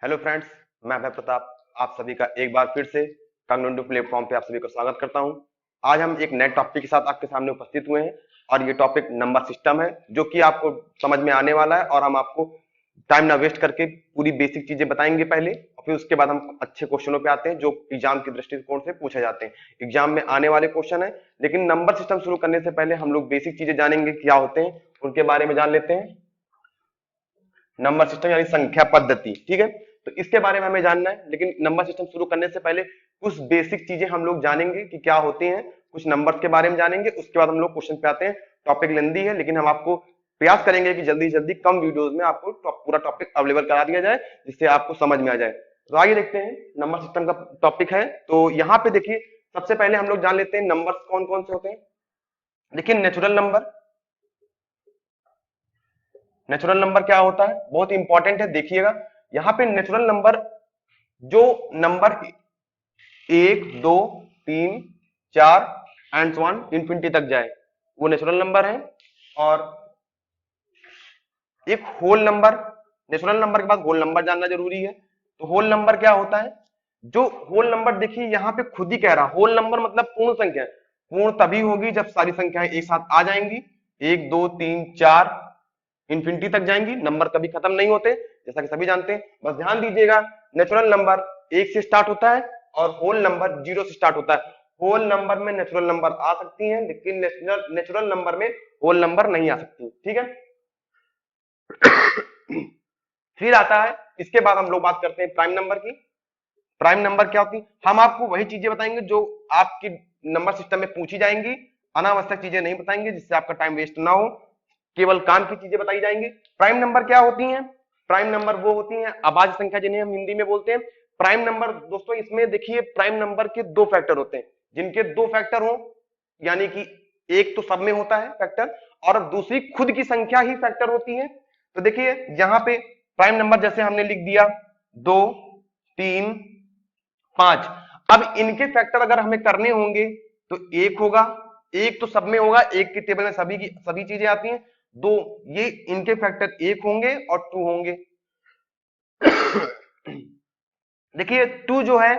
Hello friends, मैं भय प्रताप आप सभी का एक बार फिर से कॉग्निटिव प्लेटफॉर्म पे आप सभी का स्वागत करता हूं। आज हम एक नए टॉपिक के साथ आपके सामने उपस्थित हुए हैं और ये टॉपिक नंबर सिस्टम है, जो कि आपको समझ में आने वाला है और हम आपको टाइम ना वेस्ट करके पूरी बेसिक चीजें बताएंगे पहले, और फिर उसके बाद हम अच्छे क्वेश्चनों पे आते हैं जो एग्जाम के दृष्टिकोण से पूछे जाते हैं। एग्जाम में आने वाले क्वेश्चन है, लेकिन नंबर सिस्टम शुरू करने से पहले हम लोग बेसिक चीजें जानेंगे क्या होते हैं, उनके बारे में जान लेते हैं। नंबर सिस्टम यानी संख्या पद्धति, ठीक है। तो इसके बारे में हमें जानना है, लेकिन नंबर सिस्टम शुरू करने से पहले कुछ बेसिक चीजें हम लोग जानेंगे कि क्या होती हैं, कुछ नंबर्स के बारे में जानेंगे, उसके बाद हम लोग क्वेश्चन पे आते हैं। टॉपिक लेंदी है, लेकिन हम आपको प्रयास करेंगे कि जल्दी जल्दी कम वीडियोस में आपको पूरा टॉपिक अवेलेबल करा दिया जाए, जिससे आपको समझ में आ जाए। तो आगे देखते हैं, नंबर सिस्टम का टॉपिक है। तो यहाँ पे देखिए, सबसे पहले हम लोग जान लेते हैं नंबर्स कौन कौन से होते हैं। देखिए, नेचुरल नंबर। नेचुरल नंबर क्या होता है, बहुत इंपॉर्टेंट है, देखिएगा। यहाँ पे नेचुरल नंबर, जो number 1 2 3 4 and so on infinity तक जाए, वो नेचुरल नंबर है। और एक होल नंबर, नेचुरल नंबर के बाद होल नंबर जानना जरूरी है। तो होल नंबर क्या होता है, जो होल नंबर, देखिए यहाँ पे खुद ही कह रहा, होल नंबर मतलब पूर्ण संख्या। पूर्ण तभी होगी जब सारी संख्याएं एक साथ आ जाएंगी, 1 2 3 4 इंफिनिटी तक जाएंगी, नंबर कभी खत्म नहीं होते, जैसा कि सभी जानते हैं। बस ध्यान दीजिएगा, नेचुरल नंबर 1 से स्टार्ट होता है और होल नंबर 0 से स्टार्ट होता है। होल नंबर में नेचुरल नंबर आ सकती हैं, लेकिन नेचुरल नंबर में होल नंबर नहीं आ सकती, ठीक है। फिर आता है, इसके बाद हम लोग बात करते हैं प्राइम नंबर की। प्राइम नंबर क्या होती है, हम आपको वही चीजें बताएंगे जो आपकी नंबर सिस्टम में पूछी जाएंगी, अनावश्यक चीजें नहीं बताएंगे जिससे आपका टाइम वेस्ट ना हो, केवल काम की चीजें बताई जाएंगी। प्राइम नंबर क्या होती हैं, प्राइम नंबर वो होती हैं अभाज्य संख्या, जिन्हें हम हिंदी में बोलते हैं प्राइम नंबर। दोस्तों, इसमें देखिए, प्राइम नंबर के दो फैक्टर होते हैं, जिनके दो फैक्टर हो, यानी कि एक तो सब में होता है फैक्टर, और दूसरी खुद की संख्या ही फैक्टर होती है। तो देखिए यहां पे प्राइम नंबर जैसे हमने लिख दिया 2 3 5। अब इनके फैक्टर अगर हमें करने होंगे तो एक होगा, एक तो सब में होगा, एक की टेबल में सभी चीजें आती हैं। दो, ये इनके फैक्टर एक होंगे और टू होंगे। देखिए टू जो है,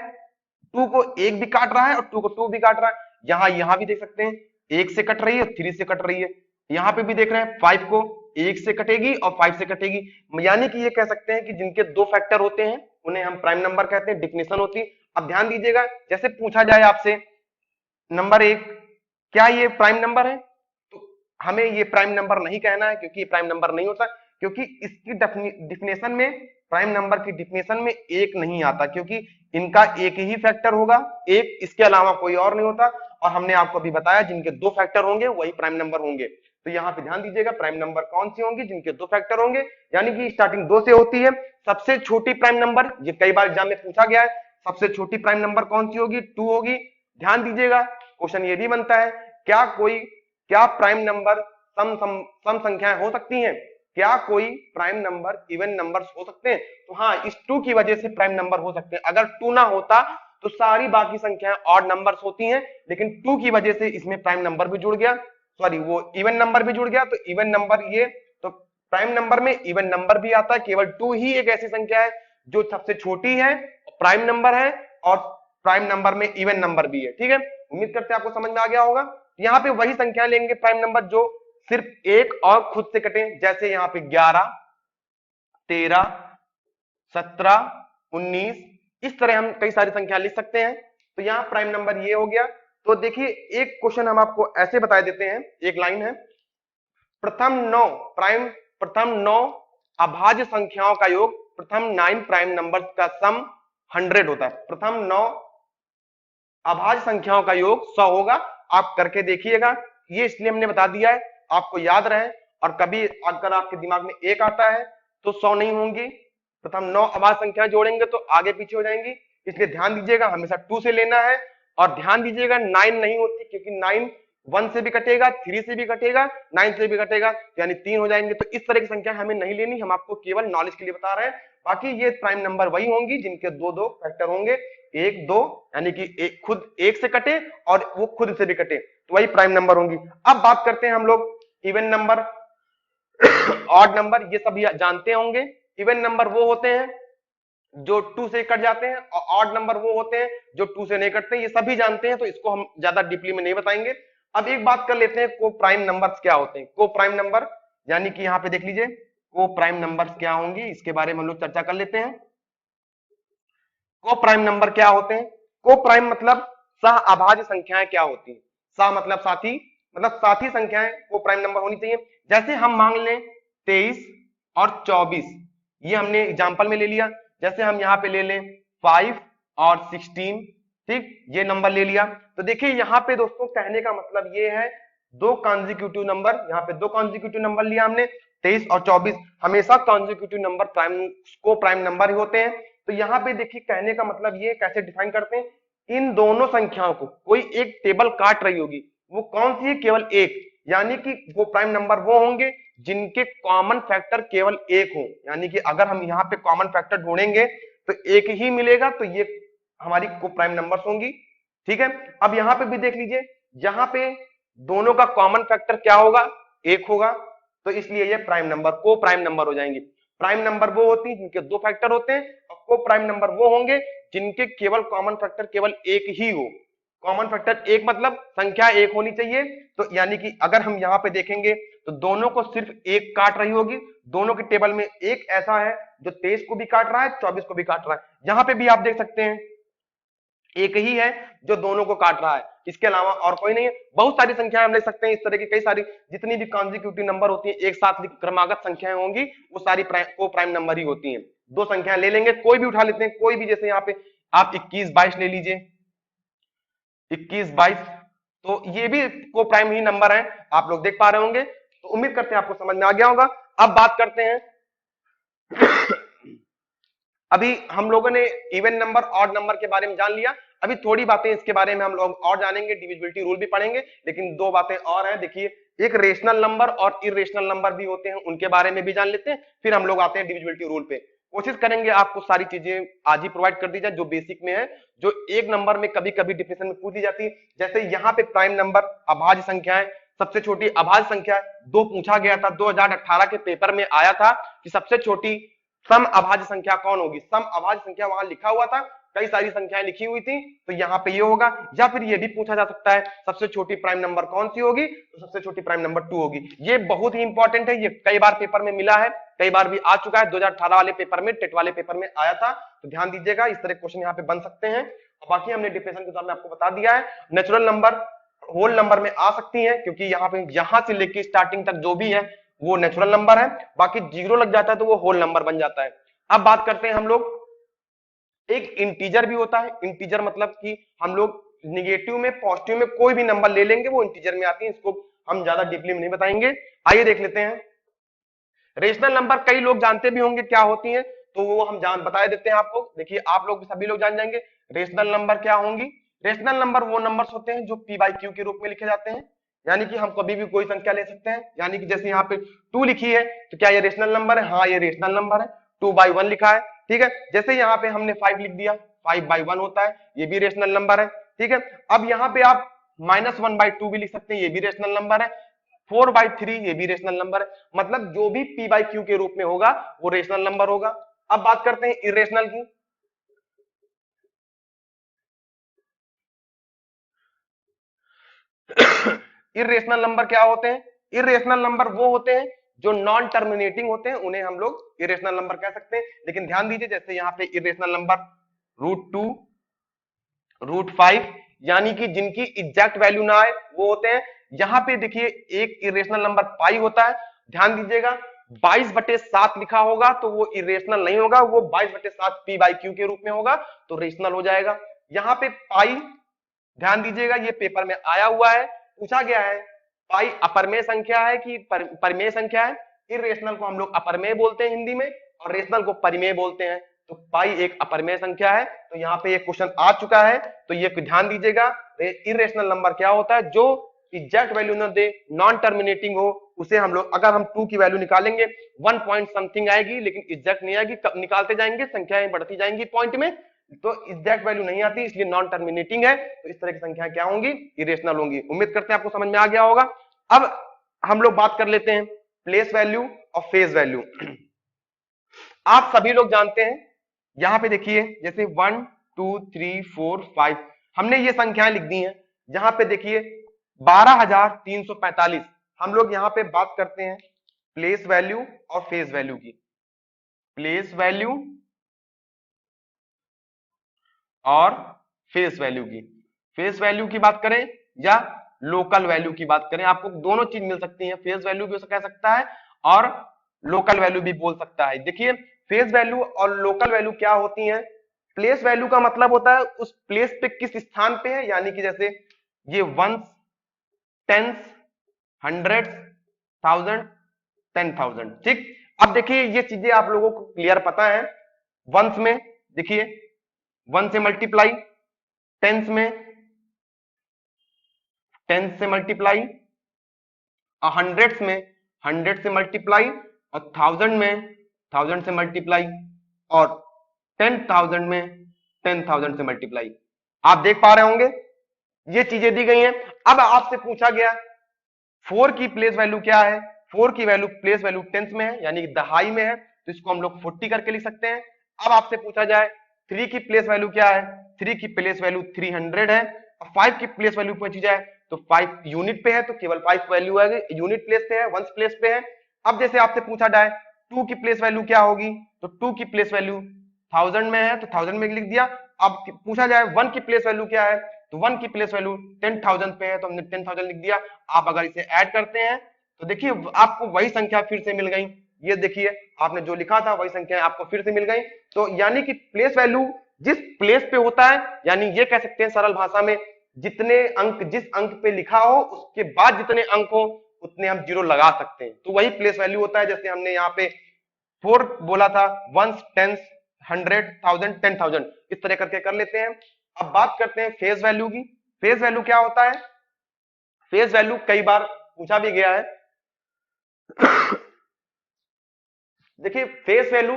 टू को एक भी काट रहा है और टू को टू भी काट रहा है। यहां भी देख सकते हैं, एक से कट रही है, थ्री से कट रही है। यहां पे भी देख रहे हैं, फाइव को एक से कटेगी और फाइव से कटेगी। यानी कि ये कह सकते हैं कि जिनके दो फैक्टर होते हैं उन्हें हम प्राइम नंबर कहते हैं, डिफिनेशन होती है। अब ध्यान दीजिएगा, जैसे पूछा जाए आपसे नंबर 1 क्या ये प्राइम नंबर है, तो हमें ये प्राइम नंबर नहीं कहना है, क्योंकि ये प्राइम नंबर नहीं होता, क्योंकि इसकी डिफिनेशन में, प्राइम नंबर की डिफिनेशन में एक नहीं आता, क्योंकि इनका एक ही फैक्टर होगा, एक, इसके अलावा कोई और नहीं होता। और हमने आपको अभी बताया, जिनके दो फैक्टर होंगे वही प्राइम नंबर होंगे। तो यहाँ पे ध्यान दीजिएगा, प्राइम नंबर कौन सी होंगी, जिनके दो फैक्टर होंगे, यानी कि स्टार्टिंग 2 से होती है। सबसे छोटी प्राइम नंबर, ये कई बार एग्जाम में पूछा गया है, सबसे छोटी प्राइम नंबर कौन सी होगी, 2 होगी। ध्यान दीजिएगा, क्वेश्चन ये भी बनता है, क्या प्राइम नंबर सम संख्याएं हो सकती हैं, क्या कोई प्राइम नंबर इवन नंबर्स हो सकते हैं। तो हाँ, इस 2 की वजह से प्राइम नंबर हो सकते हैं। अगर 2 ना होता तो सारी बाकी संख्याएं ऑड नंबर्स होती हैं, लेकिन 2 की वजह से इसमें प्राइम नंबर भी जुड़ गया, सॉरी वो इवन नंबर भी जुड़ गया। तो इवन नंबर ये, तो प्राइम नंबर में इवन नंबर भी आता है, केवल 2 ही एक ऐसी संख्या है जो सबसे छोटी है, प्राइम नंबर है, और प्राइम नंबर में इवन नंबर भी है, ठीक है। उम्मीद करते हैं आपको समझ में आ गया होगा। यहाँ पे वही संख्या लेंगे प्राइम नंबर जो सिर्फ एक और खुद से कटे, जैसे यहाँ पे 11 13 17 19, इस तरह हम कई सारी संख्या लिख सकते हैं। तो यहाँ प्राइम नंबर ये हो गया। तो देखिए, एक क्वेश्चन हम आपको ऐसे बता देते हैं, एक लाइन है, प्रथम 9 प्राइम, प्रथम 9 अभाज्य संख्याओं का योग, प्रथम 9 प्राइम नंबर्स का सम 100 होता है। प्रथम 9 अभाज्य संख्याओं का योग 100 होगा। आप करके देखिएगा, ये इसलिए हमने बता दिया है आपको याद रहे, और कभी अगर आपके दिमाग में एक आता है तो 100 नहीं होंगी, प्रथम 9 अभाज्य संख्या जोड़ेंगे तो आगे पीछे हो जाएंगी, इसलिए ध्यान दीजिएगा हमेशा 2 से लेना है। और ध्यान दीजिएगा 9 नहीं होती, क्योंकि 9 1 से भी कटेगा, 3 से भी कटेगा, 9 से भी कटेगा, यानी 3 हो जाएंगे। तो इस तरह की संख्या हमें नहीं लेनी, हम आपको केवल नॉलेज के लिए बता रहे हैं। बाकी ये प्राइम नंबर वही होंगी जिनके दो दो फैक्टर होंगे, 1 2, यानी कि एक खुद एक से कटे और वो खुद से भी कटे, तो वही प्राइम नंबर होंगी। अब बात करते हैं हम लोग इवन नंबर, ऑड नंबर, ये सब जानते होंगे। इवन नंबर वो होते हैं जो 2 से कट जाते हैं, और ऑड नंबर वो होते हैं जो 2 से नहीं कटते, ये सभी जानते हैं, तो इसको हम ज्यादा डीपली में नहीं बताएंगे। अब एक बात कर लेते हैं, को प्राइम नंबर्स क्या होते हैं। को प्राइम नंबर यानी कि यहाँ पे देख लीजिए को प्राइम नंबर्स क्या होंगी, इसके बारे में हम लोग चर्चा कर लेते हैं। को प्राइम नंबर क्या होते हैं? को प्राइम मतलब सह अभाज्य संख्याएं क्या होती हैं। सह मतलब साथी संख्याएं को प्राइम नंबर होनी चाहिए। जैसे हम मान लें 23 और 24, ये हमने एग्जांपल में ले लिया। जैसे हम यहाँ पे ले लें 5 और 16, ठीक, ये नंबर ले लिया। तो देखिए यहाँ पे दोस्तों कहने का मतलब ये है, दो कॉन्जिक्यूटिव नंबर, यहाँ पे दो कॉन्जिक्यूटिव नंबर लिया हमने 23 और 24, हमेशा कॉन्जिक्यूटिव नंबर को प्राइम नंबर ही होते हैं। तो यहाँ पे देखिए कहने का मतलब ये कैसे डिफाइन करते हैं, इन दोनों संख्याओं को कोई एक टेबल काट रही होगी, वो कौन सी है? केवल एक, यानी कि वो प्राइम नंबर वो होंगे जिनके कॉमन फैक्टर केवल एक हो। यानी कि अगर हम यहाँ पे कॉमन फैक्टर ढूंढेंगे तो एक ही मिलेगा, तो ये हमारी को प्राइम नंबर्स होंगी। ठीक है, अब यहाँ पे भी देख लीजिए, यहाँ पे दोनों का कॉमन फैक्टर क्या होगा? एक होगा, तो इसलिए ये प्राइम नंबर को प्राइम नंबर हो जाएंगे। प्राइम नंबर वो होती है जिनके दो फैक्टर होते हैं, और को प्राइम नंबर वो होंगे जिनके केवल कॉमन फैक्टर केवल एक ही हो। कॉमन फैक्टर एक मतलब संख्या एक होनी चाहिए। तो यानी कि अगर हम यहाँ पे देखेंगे तो दोनों को सिर्फ एक काट रही होगी, दोनों के टेबल में एक ऐसा है जो 23 को भी काट रहा है, 24 को भी काट रहा है। यहाँ पे भी आप देख सकते हैं एक ही है जो दोनों को काट रहा है, इसके अलावा और कोई नहीं है। बहुत सारी संख्याएं हम ले सकते हैं, इस तरह की कई सारी जितनी भी कॉन्जिक्यूटिव नंबर होती है, एक साथ क्रमागत संख्याएं होंगी, वो सारी को प्राइम नंबर ही होती हैं। दो संख्याएं ले लेंगे, कोई भी उठा लेते हैं, कोई भी, जैसे यहाँ पे आप 21 22 ले लीजिए, 21 22, तो ये भी को प्राइम ही नंबर है, आप लोग देख पा रहे होंगे। तो उम्मीद करते हैं आपको समझ में आ गया होगा। अब बात करते हैं अभी हम लोगों ने इवन नंबर ऑड नंबर के बारे में जान लिया, अभी थोड़ी बातें इसके बारे में हम लोग और जानेंगे, डिविजिबिलिटी रूल भी पढ़ेंगे, लेकिन दो बातें और हैं। देखिए एक रेशनल नंबर और इरेशनल नंबर भी होते हैं, उनके बारे में भी जान लेते हैं, फिर हम लोग आते हैं डिविजिबिलिटी रूल पे। कोशिश करेंगे आपको सारी चीजें आज ही प्रोवाइड कर दी जाए जो बेसिक में है, जो एक नंबर में कभी कभी डिफिनेशन में पूछ दी जाती है। जैसे यहाँ पे प्राइम नंबर अभाज्य संख्याएं, सबसे छोटी अभाज्य संख्या दो पूछा गया था, 2018 के पेपर में आया था कि सबसे छोटी सम अभाज्य संख्या कौन होगी। सम अभाज्य संख्या वहां लिखा हुआ था, कई सारी संख्याएं लिखी हुई थी, तो यहाँ पे ये होगा। या फिर ये भी पूछा जा सकता है सबसे छोटी प्राइम नंबर कौन सी होगी, तो सबसे छोटी प्राइम नंबर 2 होगी। ये बहुत ही इंपॉर्टेंट है, ये कई बार पेपर में मिला है, कई बार भी आ चुका है, 2018 वाले पेपर में, टेट वाले पेपर में आया था, तो ध्यान दीजिएगा, इस तरह क्वेश्चन यहाँ पे बन सकते हैं। और बाकी हमने डिफिनेशन के दौरान में आपको बता दिया है। नेचुरल नंबर होल नंबर में आ सकती है, क्योंकि यहाँ पे यहां से लेके स्टार्टिंग तक जो भी है वो नेचुरल नंबर है, बाकी जीरो लग जाता है तो वो होल नंबर बन जाता है। अब बात करते हैं हम लोग, एक इंटीजर भी होता है। इंटीजर मतलब कि हम लोग निगेटिव में पॉजिटिव में कोई भी नंबर ले लेंगे, वो इंटीजर में आती है, इसको हम ज्यादा डीपली में नहीं बताएंगे। आइए देख लेते हैं रेशनल नंबर, कई लोग जानते भी होंगे क्या होती है, तो वो हम बता देते हैं आपको। देखिए आप लोग सभी लोग जान जाएंगे रेशनल नंबर क्या होंगी। रेशनल नंबर वो नंबर्स होते हैं जो p/q के रूप में लिखे जाते हैं, यानी कि हम कभी भी कोई संख्या ले सकते हैं। यानी कि जैसे यहाँ पे 2 लिखी है, तो क्या ये रेशनल नंबर है? हाँ ये रेशनल नंबर है। 2/1 लिखा है, ठीक है। जैसे यहाँ पे हमने 5 लिख दिया, 5/1 होता है, ये भी रेशनल नंबर है, ठीक है। अब यहाँ पे आप -1/2 भी लिख सकते हैं, ये भी रेशनल नंबर है। 4/3 ये भी रेशनल नंबर है। मतलब जो भी p/q के रूप में होगा वो रेशनल नंबर होगा। अब बात करते हैं इरेशनल की। इरेशनल नंबर क्या होते हैं? इरेशनल नंबर वो होते हैं जो नॉन टर्मिनेटिंग होते हैं, उन्हें हम लोग इरेशनल नंबर कह सकते हैं। लेकिन ध्यान दीजिए, जैसे यहाँ पे इरेशनल नंबर √2 √5, यानी कि जिनकी एग्जैक्ट वैल्यू ना आए वो होते हैं। यहाँ पे देखिए एक इरेशनल नंबर पाई होता है, ध्यान दीजिएगा 22/7 लिखा होगा तो वो इरेशनल नहीं होगा, वो 22/7 p/q के रूप में होगा, तो रेशनल हो जाएगा। यहाँ पे पाई, ध्यान दीजिएगा ये पेपर में आया हुआ है, पूछा गया है पाई अपरमेय संख्या है कि परिमेय संख्या है। इरेशनल को हम लोग अपरमेय बोलते हैं हिंदी में, और रेशनल को परिमेय बोलते हैं। तो पाई एक अपरमेय संख्या है, तो यहाँ पे एक क्वेश्चन आ चुका है, तो ये ध्यान दीजिएगा। इरेशनल नंबर क्या होता है? जो एग्जैक्ट वैल्यू न दे, नॉन टर्मिनेटिंग हो, उसे हम लोग, अगर हम 2 की वैल्यू निकालेंगे 1 पॉइंट समथिंग आएगी, लेकिन एग्जैक्ट नहीं आएगी, निकालते जाएंगे संख्याएं बढ़ती जाएंगी पॉइंट में, तो एग्जैक्ट वैल्यू नहीं आती, इसलिए नॉन टर्मिनेटिंग है। तो इस तरह की संख्या क्या होंगी? इरेशनल होंगी। उम्मीद करते हैं आपको समझ में आ गया होगा। अब हम लोग बात कर लेते हैं प्लेस वैल्यू और फेज वैल्यू। आप सभी लोग जानते हैं यहाँ पे देखिए जैसे 1 2 3 4 5 हमने ये संख्याएं लिख दी हैं। जहां पे देखिए 12,345 हम लोग यहाँ पे बात करते हैं प्लेस वैल्यू और फेस वैल्यू की। प्लेस वैल्यू और फेस वैल्यू की। फेस वैल्यू की बात करें या लोकल वैल्यू की बात करें, आपको दोनों चीज मिल सकती है। फेस वैल्यू भी कह सकता है और लोकल वैल्यू भी बोल सकता है। देखिए फेस वैल्यू और लोकल वैल्यू क्या होती हैं। प्लेस वैल्यू का मतलब होता है उस प्लेस पे किस स्थान पे है, यानी कि जैसे ये वंस, टेंस, हंड्रेड्स, थाउजेंड, 10,000। ठीक, अब देखिए ये चीजें आप लोगों को क्लियर पता है। वंस में देखिए 1 से मल्टीप्लाई, टेंस में 10 से मल्टीप्लाई, और हंड्रेड्स में 100 से मल्टीप्लाई, और थाउजेंड में 1000 से मल्टीप्लाई, और 10,000 में 10,000 से मल्टीप्लाई। आप देख पा रहे होंगे ये चीजें दी गई हैं। अब आपसे पूछा गया 4 की प्लेस वैल्यू क्या है। 4 की वैल्यू प्लेस वैल्यू टेंस में है, यानी कि दहाई में है, तो इसको हम लोग 40 करके लिख सकते हैं। अब आपसे पूछा जाए 3 की प्लेस वैल्यू क्या है। 3 की प्लेस वैल्यू 300 है, और 5 की प्लेस वैल्यू पूछी जाए तो 5 यूनिट पे है, तो केवल 5 वैल्यू है, यूनिट प्लेस पे है, वंस प्लेस पे है। अब जैसे आपसे पूछा जाए 2 की प्लेस वैल्यू क्या होगी, तो 2 की प्लेस वैल्यू 1000 में है, तो 1000 में लिख दिया। अब पूछा जाए 1 की प्लेस वैल्यू क्या है, तो 1 की प्लेस वैल्यू 10,000 पे है, तो हमने 10,000 लिख दिया। आप अगर इसे ऐड करते हैं तो देखिए आपको वही संख्या फिर से मिल गई। ये देखिए आपने जो लिखा था वही संख्या आपको फिर से मिल गई। तो यानी कि प्लेस वैल्यू जिस प्लेस पे होता है, यानी ये कह सकते हैं सरल भाषा में, जितने अंक जिस अंक पे लिखा हो उसके बाद जितने अंक हो उतने हम जीरो लगा सकते हैं, तो वही प्लेस वैल्यू होता है। जैसे हमने यहाँ पे 4 बोला था, वंस, टेंस, 100, 1000, 10,000, इस तरह करके कर लेते हैं। अब बात करते हैं फेस वैल्यू की। फेस वैल्यू क्या होता है। फेस वैल्यू कई बार पूछा भी गया है। देखिए फेस वैल्यू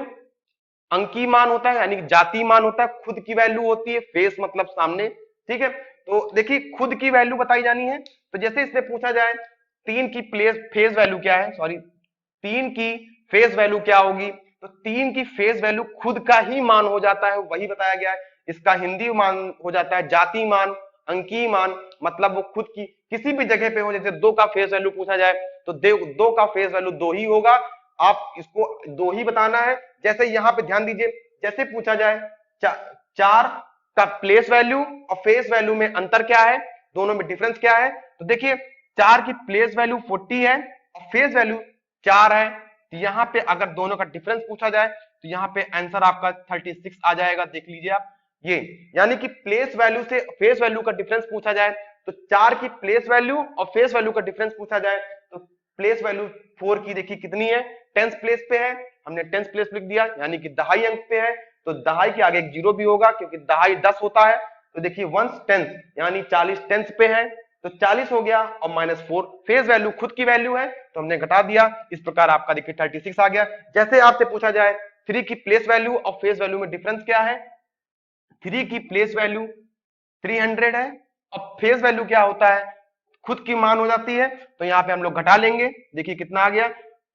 अंकीय मान होता है, यानी कि जातीय मान होता है, खुद की वैल्यू होती है। फेस मतलब सामने, ठीक है। तो देखिए खुद की वैल्यू बताई जानी है, तो जैसे इससे पूछा जाए 3 की प्लेस फेस वैल्यू क्या है, सॉरी 3 की फेस वैल्यू क्या होगी, तो 3 की फेस वैल्यू खुद का ही मान हो जाता है, वही बताया गया है। इसका हिंदी मान हो जाता है जातीय मान, अंकीय मान, मतलब वो खुद की किसी भी जगह पे हो। जैसे 2 का फेस वैल्यू पूछा जाए तो 2 का फेस वैल्यू 2 ही होगा, आप इसको 2 ही बताना है। जैसे यहाँ पे ध्यान दीजिए, जैसे पूछा जाए 4 का प्लेस वैल्यू और फेस वैल्यू में अंतर क्या है, दोनों में डिफरेंस क्या है, तो देखिए 4 की प्लेस वैल्यू 40 है और फेस वैल्यू 4 है। तो यहाँ पे अगर दोनों का डिफरेंस पूछा जाए तो यहाँ पे आंसर आपका 36 आ जाएगा। देख लीजिए आप ये, यानी कि प्लेस वैल्यू से फेस वैल्यू का डिफरेंस पूछा जाए तो 4 की प्लेस वैल्यू और फेस वैल्यू का डिफरेंस पूछा जाए तो प्लेस वैल्यू 4 की देखिए कितनी है, 10th प्लेस पे है, हमने 10th प्लेस लिख दिया, यानी कि दहाई अंक पे है, तो दहाई के आगे एक जीरो भी होगा क्योंकि दहाई 10 होता है। तो देखिए 1 10th यानी 40 10th पे है, तो 40 हो गया, और -4 फेस वैल्यू खुद की वैल्यू है तो हमने घटा दिया। इस प्रकार आपका देखिए 36 आ गया। जैसे आपसे पूछा जाए 3 की प्लेस वैल्यू और फेस वैल्यू में डिफरेंस क्या है, 3 की प्लेस वैल्यू 300 है और फेस वैल्यू क्या होता है, खुद की मान हो जाती है, तो यहाँ पे हम लोग घटा लेंगे। देखिए कितना आ गया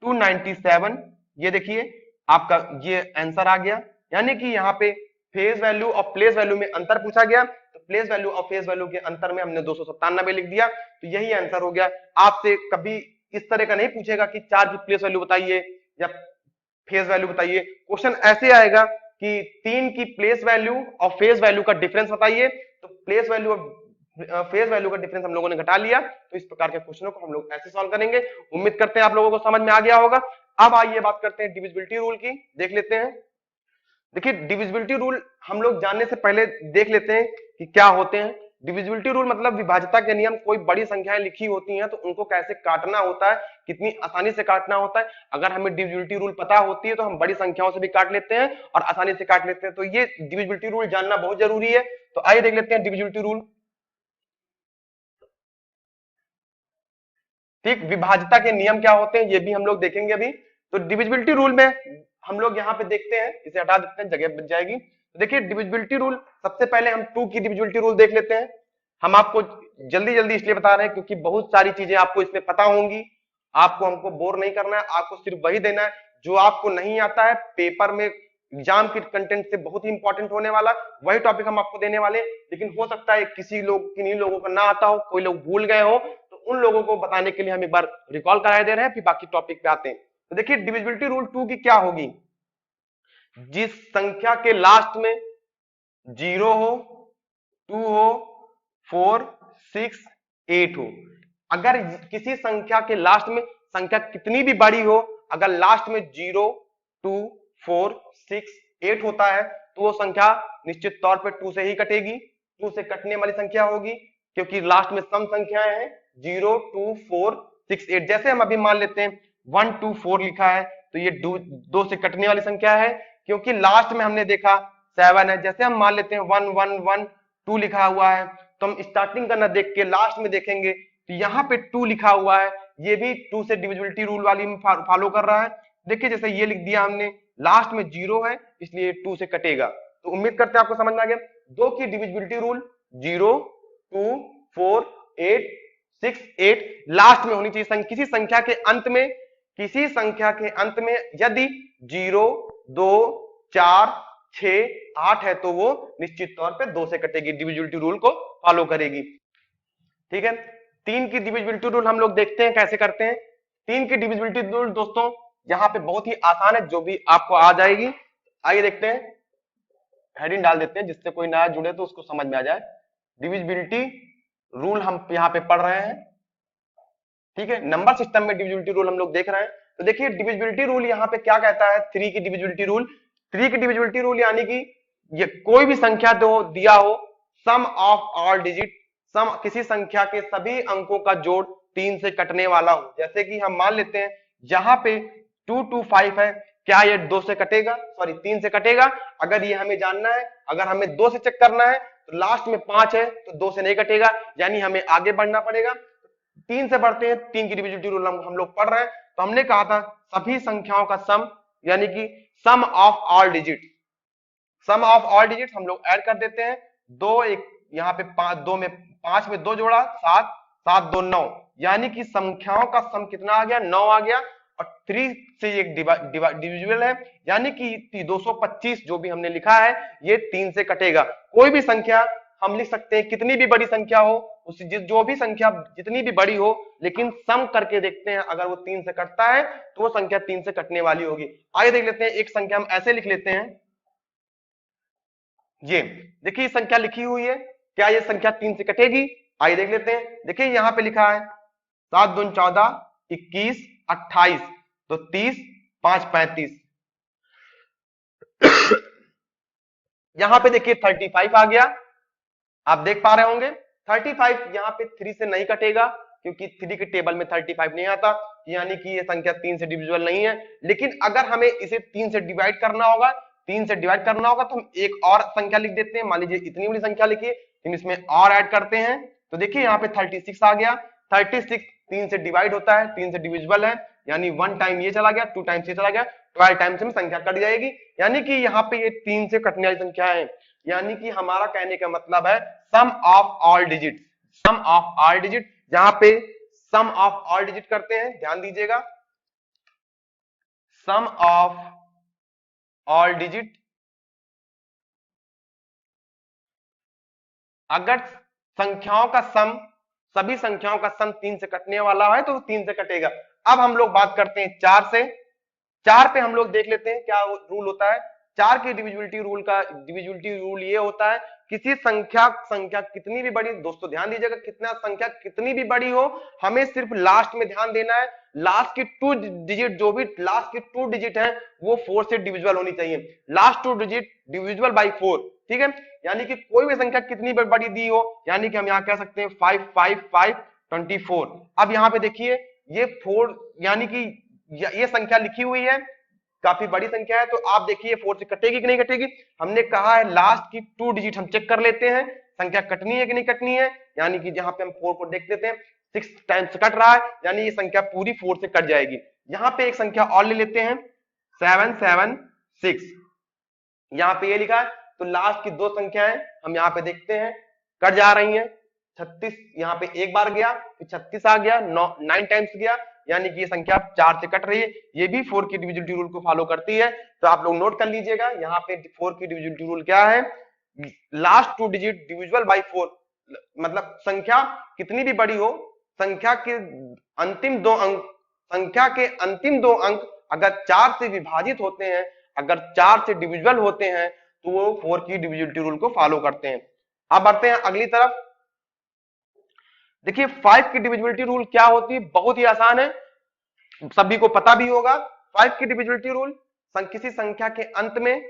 297। ये देखिए आपका ये आंसर आ गया, यानी कि यहाँ पे फेस वैल्यू और प्लेस वैल्यू में अंतर पूछा गया, तो प्लेस वैल्यू और फेस वैल्यू के अंतर में हमने 297 लिख दिया, तो यही आंसर हो गया। आपसे कभी इस तरह का नहीं पूछेगा कि 4 की प्लेस वैल्यू बताइए या फेस वैल्यू बताइए। क्वेश्चन ऐसे आएगा कि 3 की प्लेस वैल्यू और फेस वैल्यू का डिफरेंस बताइए, तो प्लेस वैल्यू और फेस वैल्यू का डिफरेंस हम लोगों ने घटा लिया। तो इस प्रकार के क्वेश्चनों को हम लोग ऐसे सॉल्व करेंगे। उम्मीद करते हैं आप लोगों को समझ में आ गया होगा। अब आइए बात करते हैं डिविजिबिलिटी रूल की, देख लेते हैं। देखिए डिविजिबिलिटी रूल हम लोग जानने से पहले देख लेते हैं कि क्या होते हैं। डिविजिबिलिटी रूल मतलब विभाज्यता के नियम। कोई बड़ी संख्याएं लिखी होती हैं तो उनको कैसे काटना होता है, कितनी आसानी से काटना होता है। अगर हमें डिविजिबिलिटी रूल पता होती है तो हम बड़ी संख्याओं से भी काट लेते हैं और आसानी से काट लेते हैं। तो ये डिविजिबिलिटी रूल जानना बहुत जरूरी है। तो आइए देख लेते हैं डिविजिबिलिटी रूल। ठीक, विभाज्यता के नियम क्या होते हैं ये भी हम लोग देखेंगे अभी। तो डिविजिबिलिटी रूल में हम लोग यहाँ पे देखते हैं, इसे हटा देते हैं, जगह बच जाएगी। तो देखिए डिविजिबिलिटी रूल, सबसे पहले हम 2 की डिविजिबिलिटी रूल देख लेते हैं। हम आपको जल्दी जल्दी इसलिए बता रहे हैं क्योंकि बहुत सारी चीजें आपको इसमें पता होंगी। आपको हमको बोर नहीं करना है, आपको सिर्फ वही देना है जो आपको नहीं आता है। पेपर में एग्जाम के कंटेंट से बहुत ही इंपॉर्टेंट होने वाला, वही टॉपिक हम आपको देने वाले। लेकिन हो सकता है किन्हीं लोगों को ना आता हो, कोई लोग भूल गए हो, तो उन लोगों को बताने के लिए हम एक बार रिकॉल करा दे रहे हैं, फिर बाकी टॉपिक पे आते हैं। तो देखिए डिविजिबिलिटी रूल 2 की क्या होगी, जिस संख्या के लास्ट में 0 हो, 2 हो, 4, 6, 8 हो, अगर किसी संख्या के लास्ट में संख्या कितनी भी बड़ी हो, अगर लास्ट में 0, 2, 4, 6, 8 होता है तो वो संख्या निश्चित तौर पे 2 से ही कटेगी, 2 से कटने वाली संख्या होगी, क्योंकि लास्ट में सम संख्याएं हैं 0, 2, 4, 6, 8। जैसे हम अभी मान लेते हैं 1, 2, 4 लिखा है तो ये 2 से कटने वाली संख्या है, क्योंकि लास्ट में हमने देखा 7 है। जैसे हम मान लेते हैं 1, 1, 1, 2 लिखा हुआ है, तो हम स्टार्टिंग का ना देख के लास्ट में देखेंगे तो यहाँ पे 2 लिखा हुआ है, ये भी 2 से डिविजिबिलिटी रूल वाली में फॉलो कर रहा है। देखिए जैसे ये लिख दिया हमने, लास्ट में 0 है इसलिए 2 से कटेगा। तो उम्मीद करते हैं आपको समझ में आ गया। 2 की डिविजिबिलिटी रूल 0, 2, 4, 8, 6, 8 लास्ट में होनी चाहिए। किसी संख्या के अंत में, किसी संख्या के अंत में यदि 0, 2, 4, 6, 8 है तो वो निश्चित तौर पे 2 से कटेगी, डिविजिबिलिटी रूल को फॉलो करेगी। ठीक है, 3 की डिविजिबिलिटी रूल हम लोग देखते हैं कैसे करते हैं। 3 की डिविजिबिलिटी रूल दोस्तों यहाँ पे बहुत ही आसान है, जो भी आपको आ जाएगी। आइए देखते हैं, हेडिंग डाल देते हैं जिससे कोई नया जुड़े तो उसको समझ में आ जाए। डिविजिबिलिटी रूल हम यहाँ पे पढ़ रहे हैं, ठीक है। नंबर सिस्टम में डिविजिबिलिटी रूल हम लोग देख रहे हैं। तो देखिए डिविजिबिलिटी रूल यहाँ पे क्या कहता है, 3 की डिविजिबिलिटी रूल। 3 की डिविजिबिलिटी रूल यानी कि ये कोई भी संख्या दो दिया हो, सम ऑफ ऑल डिजिट, सम किसी संख्या के सभी अंकों का जोड़ 3 से कटने वाला हो। जैसे कि हम मान लेते हैं यहाँ पे 2, 2, 5 है, क्या ये 2 से कटेगा, सॉरी 3 से कटेगा। अगर ये हमें जानना है, अगर हमें 2 से चेक करना है तो लास्ट में 5 है तो 2 से नहीं कटेगा, यानी हमें आगे बढ़ना पड़ेगा। 3 से बढ़ते हैं, 3 की डिविजिबिलिटी रूल हम लोग पढ़ रहे हैं। तो हमने कहा था सभी संख्याओं का सम, यानी कि sum of all digit, sum of all digit हम लोग ऐड कर देते हैं। दो एक यहाँ पे 2 में 5 में 2 जोड़ा 7, 7, 2, 9, यानी कि संख्याओं का सम कितना आ गया, 9 आ गया। और 3 से एक डिविजिबल है, यानी कि 225 जो भी हमने लिखा है ये 3 से कटेगा। कोई भी संख्या हम लिख सकते हैं, कितनी भी बड़ी संख्या हो, उस जो भी संख्या जितनी भी बड़ी हो, लेकिन सम करके देखते हैं, अगर वो 3 से कटता है तो वो संख्या 3 से कटने वाली होगी। आइए देख लेते हैं, एक संख्या हम ऐसे लिख लेते हैं, ये देखिए संख्या लिखी हुई है, क्या ये संख्या 3 से कटेगी? आइए देख लेते हैं। देखिए यहां पे लिखा है 7, 2, 14, 21, 28, तो 30, 5, 35। यहां पे देखिए 35 आ गया, आप देख पा रहे होंगे 35 यहाँ पे 3 से नहीं कटेगा, क्योंकि 3 के टेबल में 35 नहीं आता, यानी कि ये संख्या 3 से डिविजिबल नहीं है। लेकिन अगर हमें इसे 3 से डिवाइड करना होगा, 3 से डिवाइड करना होगा तो हम एक और संख्या लिख देते हैं। मान लीजिए इतनी बड़ी संख्या लिखिए, हम इसमें और ऐड करते हैं। तो देखिए यहाँ पे 36 आ गया, 36 3 से डिवाइड होता है, 3 से डिविजिबल है, यानी 1 टाइम ये चला गया, 2 टाइम्स ये चला गया, 12 टाइम्स में संख्या कट जाएगी, यानी कि यहाँ पे ये 3 से कटने वाली संख्या है। यानी कि हमारा कहने का मतलब है sum of all digit, sum of all digit, जहां पे सम ऑफ ऑल डिजिट करते हैं, ध्यान दीजिएगा, सम ऑफ ऑल डिजिट, अगर संख्याओं का सम, सभी संख्याओं का सम 3 से कटने वाला है तो 3 से कटेगा। अब हम लोग बात करते हैं 4 से। 4 पे हम लोग देख लेते हैं क्या रूल होता है। 4 की डिविजिबिलिटी रूल का डिविजिबिलिटी रूल ये होता है, किसी संख्या कितनी भी बड़ी, दोस्तों ध्यान दीजिएगा, कितना संख्या कितनी भी बड़ी हो, हमें सिर्फ लास्ट में ध्यान देना है, लास्ट की 2 डिजिट, जो भी लास्ट की 2 डिजिट है वो 4 से डिविजिबल होनी चाहिए। लास्ट 2 डिजिट डिविजिबल बाई 4, ठीक है। यानी कि कोई भी संख्या कितनी बड़ी दी हो, यानी कि हम यहाँ कह सकते हैं 5, 5, 5, 24। अब यहाँ पे देखिए ये 4, यानी कि ये संख्या लिखी हुई है, काफी बड़ी संख्या है, तो आप देखिए 4 से कटेगी कि नहीं कटेगी। हमने कहा है लास्ट की 2 डिजिट हम चेक कर लेते हैं, संख्या कटनी है कि नहीं कटनी है, यानी कि जहां पे हम 4 को देख लेते हैं 6 टाइम्स कट रहा है, यानी ये संख्या पूरी 4 से कट जाएगी। यहाँ पे एक संख्या और ले लेते हैं 7, 7, 6, यहाँ पे ये लिखा है, तो लास्ट की 2 संख्याएं हम यहाँ पे देखते हैं कट जा रही हैं। 36 यहाँ पे एक बार गया, फिर 36 आ गया, 9 टाइम्स गया, यानी कि ये संख्या 4 से कट रही है, ये भी 4 की डिविजिबिलिटी रूल को फॉलो करती है। तो आप लोग नोट कर लीजिएगा, यहाँ पे 4 की डिविजिबिलिटी रूल क्या है, लास्ट 2 डिजिट डिविजिबल बाय 4, मतलब संख्या कितनी भी बड़ी हो, संख्या के अंतिम दो अंक संख्या के अंतिम 2 अंक अगर 4 से विभाजित होते हैं, अगर 4 से डिविजिबल होते हैं, तो वो 4 की डिविजिबिलिटी रूल को फॉलो करते हैं। अब बढ़ते हैं अगली तरफ। देखिए 5 की डिविजिबिलिटी रूल क्या होती है, बहुत ही आसान है, सभी को पता भी होगा। 5 की डिविजिबिलिटी रूल किसी संख्या के अंत में,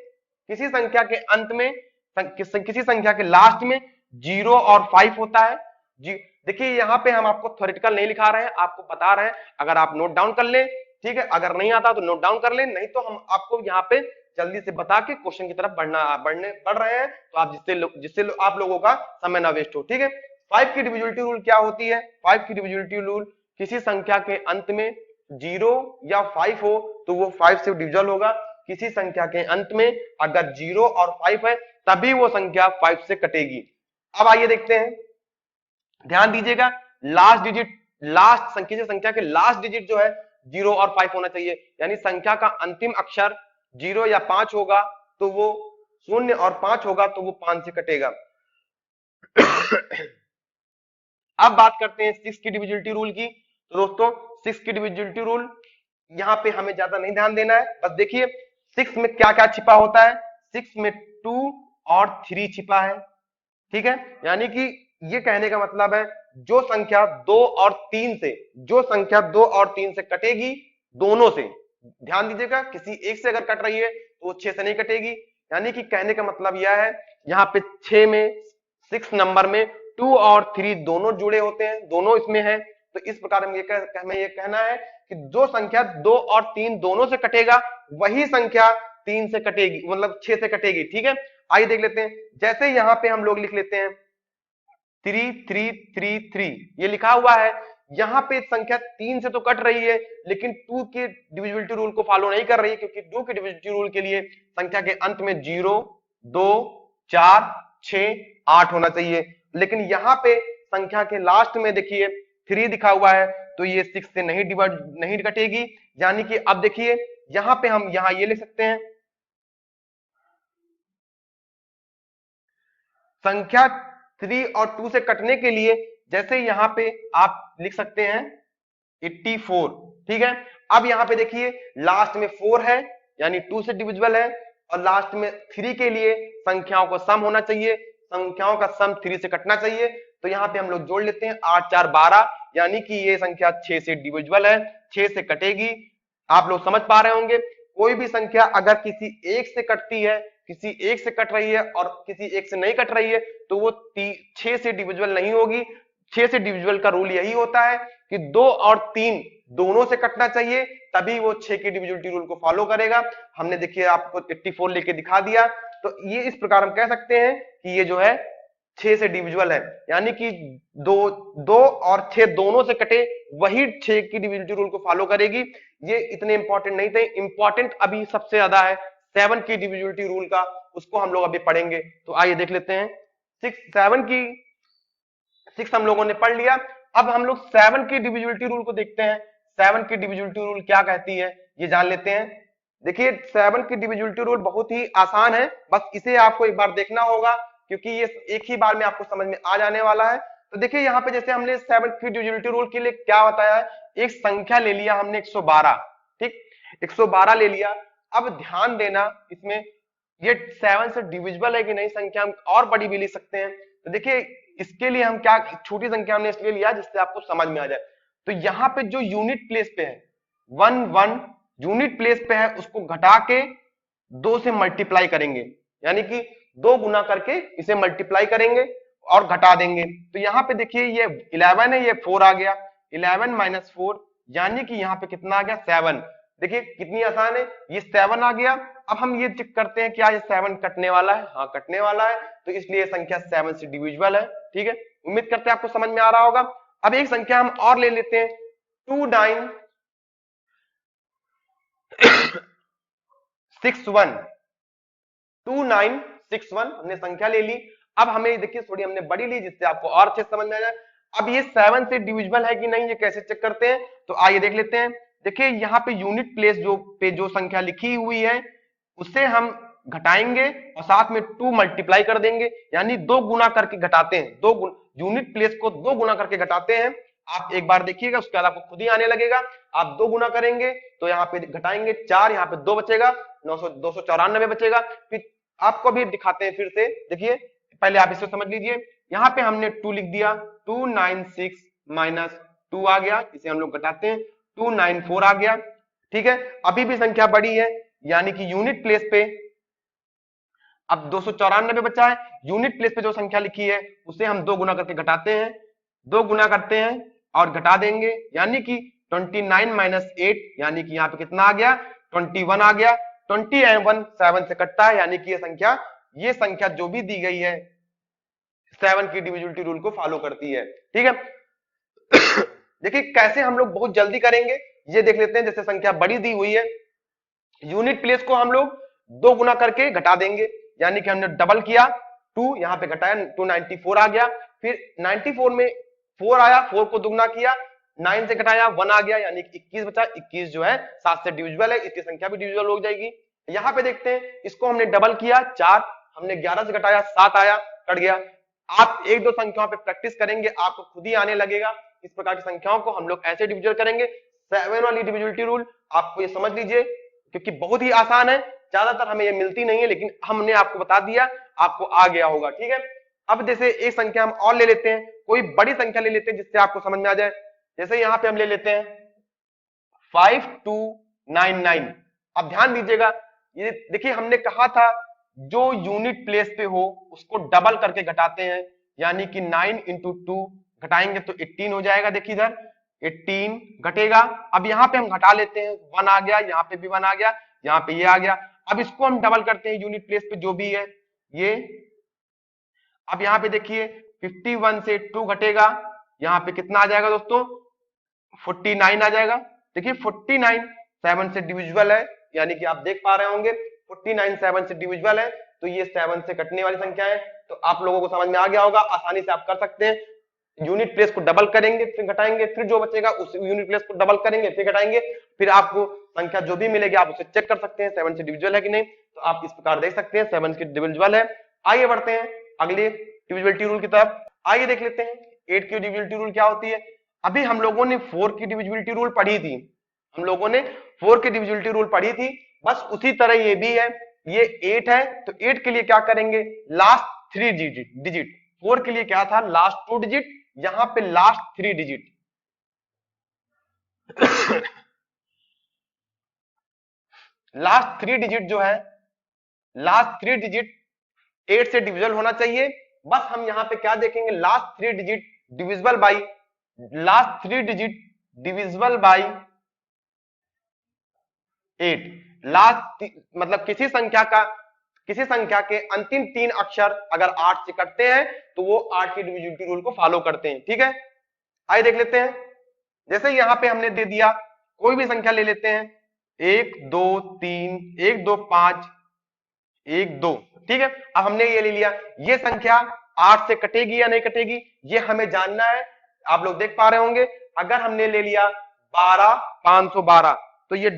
किसी संख्या के अंत में, किसी संख्या के लास्ट में 0 और 5 होता है जी। देखिए यहाँ पे हम आपको थ्योरेटिकल नहीं लिखा रहे हैं, आपको बता रहे हैं, अगर आप नोट डाउन कर ले, ठीक है, अगर नहीं आता तो नोट डाउन कर ले, नहीं तो हम आपको यहाँ पे जल्दी से बता के क्वेश्चन की तरफ बढ़ रहे हैं, तो आप जिससे आप लोगों का समय ना वेस्ट हो, ठीक है। 5 की डिविजिबिलिटी रूल क्या होती है, 5 की डिविजिबिलिटी रूल किसी संख्या के अंत में 0 या 5 हो तो वो 5 से डिविजिबल होगा, किसी संख्या के अंत में अगर 0 और 5 है तभी वो संख्या 5 से कटेगी। अब आइए देखते हैं, ध्यान दीजिएगा, लास्ट डिजिट, किसी संख्या के लास्ट डिजिट जो है 0 और 5 होना चाहिए, यानी संख्या का अंतिम अक्षर 0 या 5 होगा तो वो 0 और 5 होगा तो वो 5 से कटेगा। अब बात करते हैं 6 की डिविजिबिलिटी रूल की। तो दोस्तों 6 की डिविजिबिलिटी रूल यहाँ पे हमें ज्यादा नहीं ध्यान देना है, बस देखिए 6 में क्या क्या छिपा होता है, 6 में 2 और 3 छिपा है, ठीक है। यानी कि ये कहने का मतलब है जो संख्या 2 और 3 से, जो संख्या 2 और 3 से कटेगी, दोनों से, ध्यान दीजिएगा, किसी एक से अगर कट रही है तो वो 6 से नहीं कटेगी। यानी कि कहने का मतलब यह है, यहाँ पे 6 में, 6 नंबर में 2 और 3 दोनों जुड़े होते हैं, दोनों इसमें है। तो इस प्रकार हमें ये कहना है कि जो संख्या 2 और 3 दोनों से कटेगा वही संख्या 3 से कटेगी, मतलब 6 से कटेगी, ठीक है। आइए देख लेते हैं, जैसे यहाँ पे हम लोग लिख लेते हैं 3 3 3 3, ये लिखा हुआ है, यहाँ पे संख्या 3 से तो कट रही है लेकिन 2 के डिविजिबिलिटी रूल को फॉलो नहीं कर रही है, क्योंकि 2 के डिविजिबिलिटी रूल के लिए संख्या के अंत में 0 2 4 6 8 होना चाहिए, लेकिन यहाँ पे संख्या के लास्ट में देखिए 3 दिखा हुआ है, तो ये 6 से नहीं कटेगी। यानी कि अब देखिए यहाँ पे हम यहाँ ये लिख सकते हैं, संख्या 3 और 2 से कटने के लिए जैसे यहाँ पे आप लिख सकते हैं 84, ठीक है। अब यहाँ पे देखिए लास्ट में 4 है, यानी 2 से डिविजिबल है, और लास्ट में 3 के लिए संख्याओं का सम होना चाहिए, संख्याओं का सम 3 से कटना चाहिए। तो यहाँ पे हम लोग जोड़ लेते हैं 8 4 12, यानी कि ये संख्या 6 से डिविजिबल है, 6 से कटेगी। आप लोग समझ पा रहे होंगे, कोई भी संख्या अगर किसी एक से कटती है, किसी एक से कट रही है और किसी एक से नहीं कट रही है, तो वो 6 से डिविजिबल नहीं होगी। 6 से डिविजिबल का रूल यही होता है कि 2 और 3 दोनों से कटना चाहिए, तभी वो 6 की डिविजिबिलिटी रूल को फॉलो करेगा। हमने देखिए आपको 84 लेके दिखा दिया, तो ये इस प्रकार हम कह सकते हैं कि ये जो है 6 से डिविजिबल है, यानी कि 2 और 6 दोनों से कटे वही 6 की डिविजिबिलिटी रूल को फॉलो करेगी। ये इतने इंपॉर्टेंट नहीं थे, इंपॉर्टेंट अभी सबसे ज्यादा है 7 की डिविजिबिलिटी रूल का, उसको हम लोग अभी पढ़ेंगे। तो आइए देख लेते हैं, 6 हम लोगों ने पढ़ लिया, अब हम लोग 7 की डिविजिबिलिटी रूल को देखते हैं। 7 की डिविजिबिलिटी रूल क्या कहती है ये जान लेते हैं। देखिए 7 की डिविजिबिलिटी रूल बहुत ही आसान है, बस इसे आपको एक बार देखना होगा, क्योंकि ये एक ही बार में आपको समझ में आ जाने वाला है। तो देखिए यहाँ पे जैसे हमने 7 की डिविजिबिलिटी रूल के लिए क्या बताया है, एक संख्या ले लिया हमने 112, ठीक, 112 ले लिया। अब ध्यान देना इसमें, ये 7 से डिविजिबल है कि नहीं, संख्या हम और बड़ी भी ले सकते हैं। तो देखिए इसके लिए हम क्या, छोटी संख्या हमने इसलिए लिया जिससे आपको समझ में आ जाए। तो यहाँ पे जो यूनिट प्लेस पे है 1 1 यूनिट प्लेस पे है, उसको घटा के 2 से मल्टीप्लाई करेंगे, यानी कि 2 गुना करके इसे मल्टीप्लाई करेंगे और घटा देंगे। तो यहाँ पे देखिए ये 11 है, ये 4 आ गया, 11 माइनस 4, यानी कि यहाँ पे कितना आ गया 7। देखिए कितनी आसान है, ये 7 आ गया। अब हम ये चेक करते हैं क्या ये 7 कटने वाला है, हाँ कटने वाला है, तो इसलिए संख्या 7 से डिविजिबल है, ठीक है। उम्मीद करते हैं आपको समझ में आ रहा होगा। अब एक संख्या हम और ले लेते हैं 2 9 6 1, 2 9 6 1 हमने संख्या ले ली। अब हमें देखिए थोड़ी हमने बड़ी ली जिससे आपको और अच्छे समझ में आ जाए। अब ये 7 से डिविजिबल है कि नहीं, ये कैसे चेक करते हैं, तो आइए देख लेते हैं। देखिए यहाँ पे यूनिट प्लेस जो संख्या लिखी हुई है उससे हम घटाएंगे और साथ में 2 मल्टीप्लाई कर देंगे, यानी 2 गुना करके घटाते हैं, यूनिट प्लेस को 2 गुना करके घटाते हैं। आप एक बार देखिएगा, उसके बाद आपको खुद ही आने लगेगा। आप 2 गुना करेंगे तो यहाँ पे घटाएंगे 4, यहाँ पे 2 बचेगा, 294 बचेगा। फिर आपको भी दिखाते हैं फिर से, देखिए पहले आप इसे समझ लीजिए। यहाँ पे हमने 2 लिख दिया, 296 माइनस 2 आ गया, इसे हम लोग घटाते हैं, 294 आ गया। ठीक है, अभी भी संख्या बड़ी है, यानी कि यूनिट प्लेस पे अब 294 बचा है। यूनिट प्लेस पे जो संख्या लिखी है उसे हम 2 गुना करके घटाते हैं, 2 गुना करते हैं और घटा देंगे, यानी कि 29 माइनस 8, यानी कि यहाँ पे कितना आ गया, 21 आ गया। 21 7 से कटता है, यानी कि ये संख्या जो भी दी गई है 7 की डिविजिबिलिटी रूल को फॉलो करती है। ठीक है, देखिए कैसे हम लोग बहुत जल्दी करेंगे ये देख लेते हैं। जैसे संख्या बड़ी दी हुई है, यूनिट प्लेस को हम लोग 2 गुना करके घटा देंगे, यानी कि हमने डबल किया, 2 यहाँ पे घटाया, 294 आ गया। फिर 94 में 4 आया, 4 को दुगना किया, 9 से घटाया 1 आ गया, यानी कि 21 बचा। 21 जो है 7 से डिविजिबल है, इसकी संख्या भी डिविजिबल हो जाएगी। यहाँ पे देखते हैं, इसको हमने डबल किया 4, हमने 11 से घटाया 7 आया, कट गया। आप एक दो संख्याओं पे प्रैक्टिस करेंगे, आपको खुद ही आने लगेगा। इस प्रकार की संख्याओं को हम लोग ऐसे डिविजन करेंगे। 7 वाली डिविजिबिलिटी रूल आपको ये समझ लीजिए, क्योंकि बहुत ही आसान है, ज्यादातर हमें ये मिलती नहीं है, लेकिन हमने आपको बता दिया, आपको आ गया होगा। ठीक है, अब जैसे एक संख्या हम और ले लेते हैं, कोई बड़ी संख्या ले लेते हैं जिससे आपको समझ में आ जाए। जैसे यहाँ पे हम ले लेते हैं 5299। अब ध्यान दीजिएगा, ये देखिए हमने कहा था जो यूनिट प्लेस पे हो उसको डबल करके घटाते हैं, यानी कि 9 इंटू 2 घटाएंगे तो 18 हो जाएगा। देखिए इधर 18 घटेगा। अब यहाँ पे हम घटा लेते हैं, 1 आ गया, यहाँ पे भी 1 आ गया, यहाँ पे ये आ गया। अब इसको हम डबल करते हैं यूनिट प्लेस पे जो भी है ये। अब यहाँ पे देखिए 51 से 2 घटेगा, यहाँ पे कितना आ जाएगा दोस्तों, 49 आ जाएगा। देखिए 49 7 से डिविजिबल है, यानी कि आप देख पा रहे होंगे 49 7 से डिविजिबल है, तो ये 7 से कटने वाली संख्या है। तो आप लोगों को समझ में आ गया होगा, आसानी से आप कर सकते हैं। यूनिट प्लेस को डबल करेंगे, फिर घटाएंगे, फिर जो बचेगा उस यूनिट प्लेस को डबल करेंगे, फिर घटाएंगे, फिर आपको संख्या जो भी मिलेगी आप उसे चेक कर सकते हैं 7 से डिविजिबल है कि नहीं। तो आप इस प्रकार देख सकते हैं 7 की डिविजिबल है। आइए बढ़ते हैं अगले डिविजिबिलिटी रूल की तरफ। आइए देख लेते हैं 8 की डिविजिबिलिटी रूल क्या होती है। अभी हम लोगों ने 4 की डिविजिबिलिटी रूल पढ़ी थी, हम लोगों ने 4 की डिविजिबिलिटी रूल पढ़ी थी, बस उसी तरह ये भी है। ये 8 है तो 8 के लिए क्या करेंगे, लास्ट 3 डिजिट। 4 के लिए क्या था, लास्ट 2 डिजिट, यहां पे लास्ट 3 डिजिट। लास्ट 3 डिजिट जो है, लास्ट 3 डिजिट 8 से डिविजिबल होना चाहिए। बस हम यहां पे क्या देखेंगे, last 3 digit divisible by, last 3 digit divisible by 8। Last मतलब किसी संख्या के अंतिम 3 अक्षर अगर 8 से कटते हैं तो वो 8 की डिविजिबिलिटी रूल को फॉलो करते हैं। ठीक है, आइए देख लेते हैं। जैसे यहां पे हमने दे दिया, कोई भी संख्या ले लेते हैं, 1 2 3 1 2 5 1 2। ठीक है, अब हमने ये ले लिया, ये संख्या 8 से कटेगी या नहीं कटेगी ये हमें जानना है। आप लोग देख पा रहे होंगे, अगर हमने ले लिया 12 512, तो ये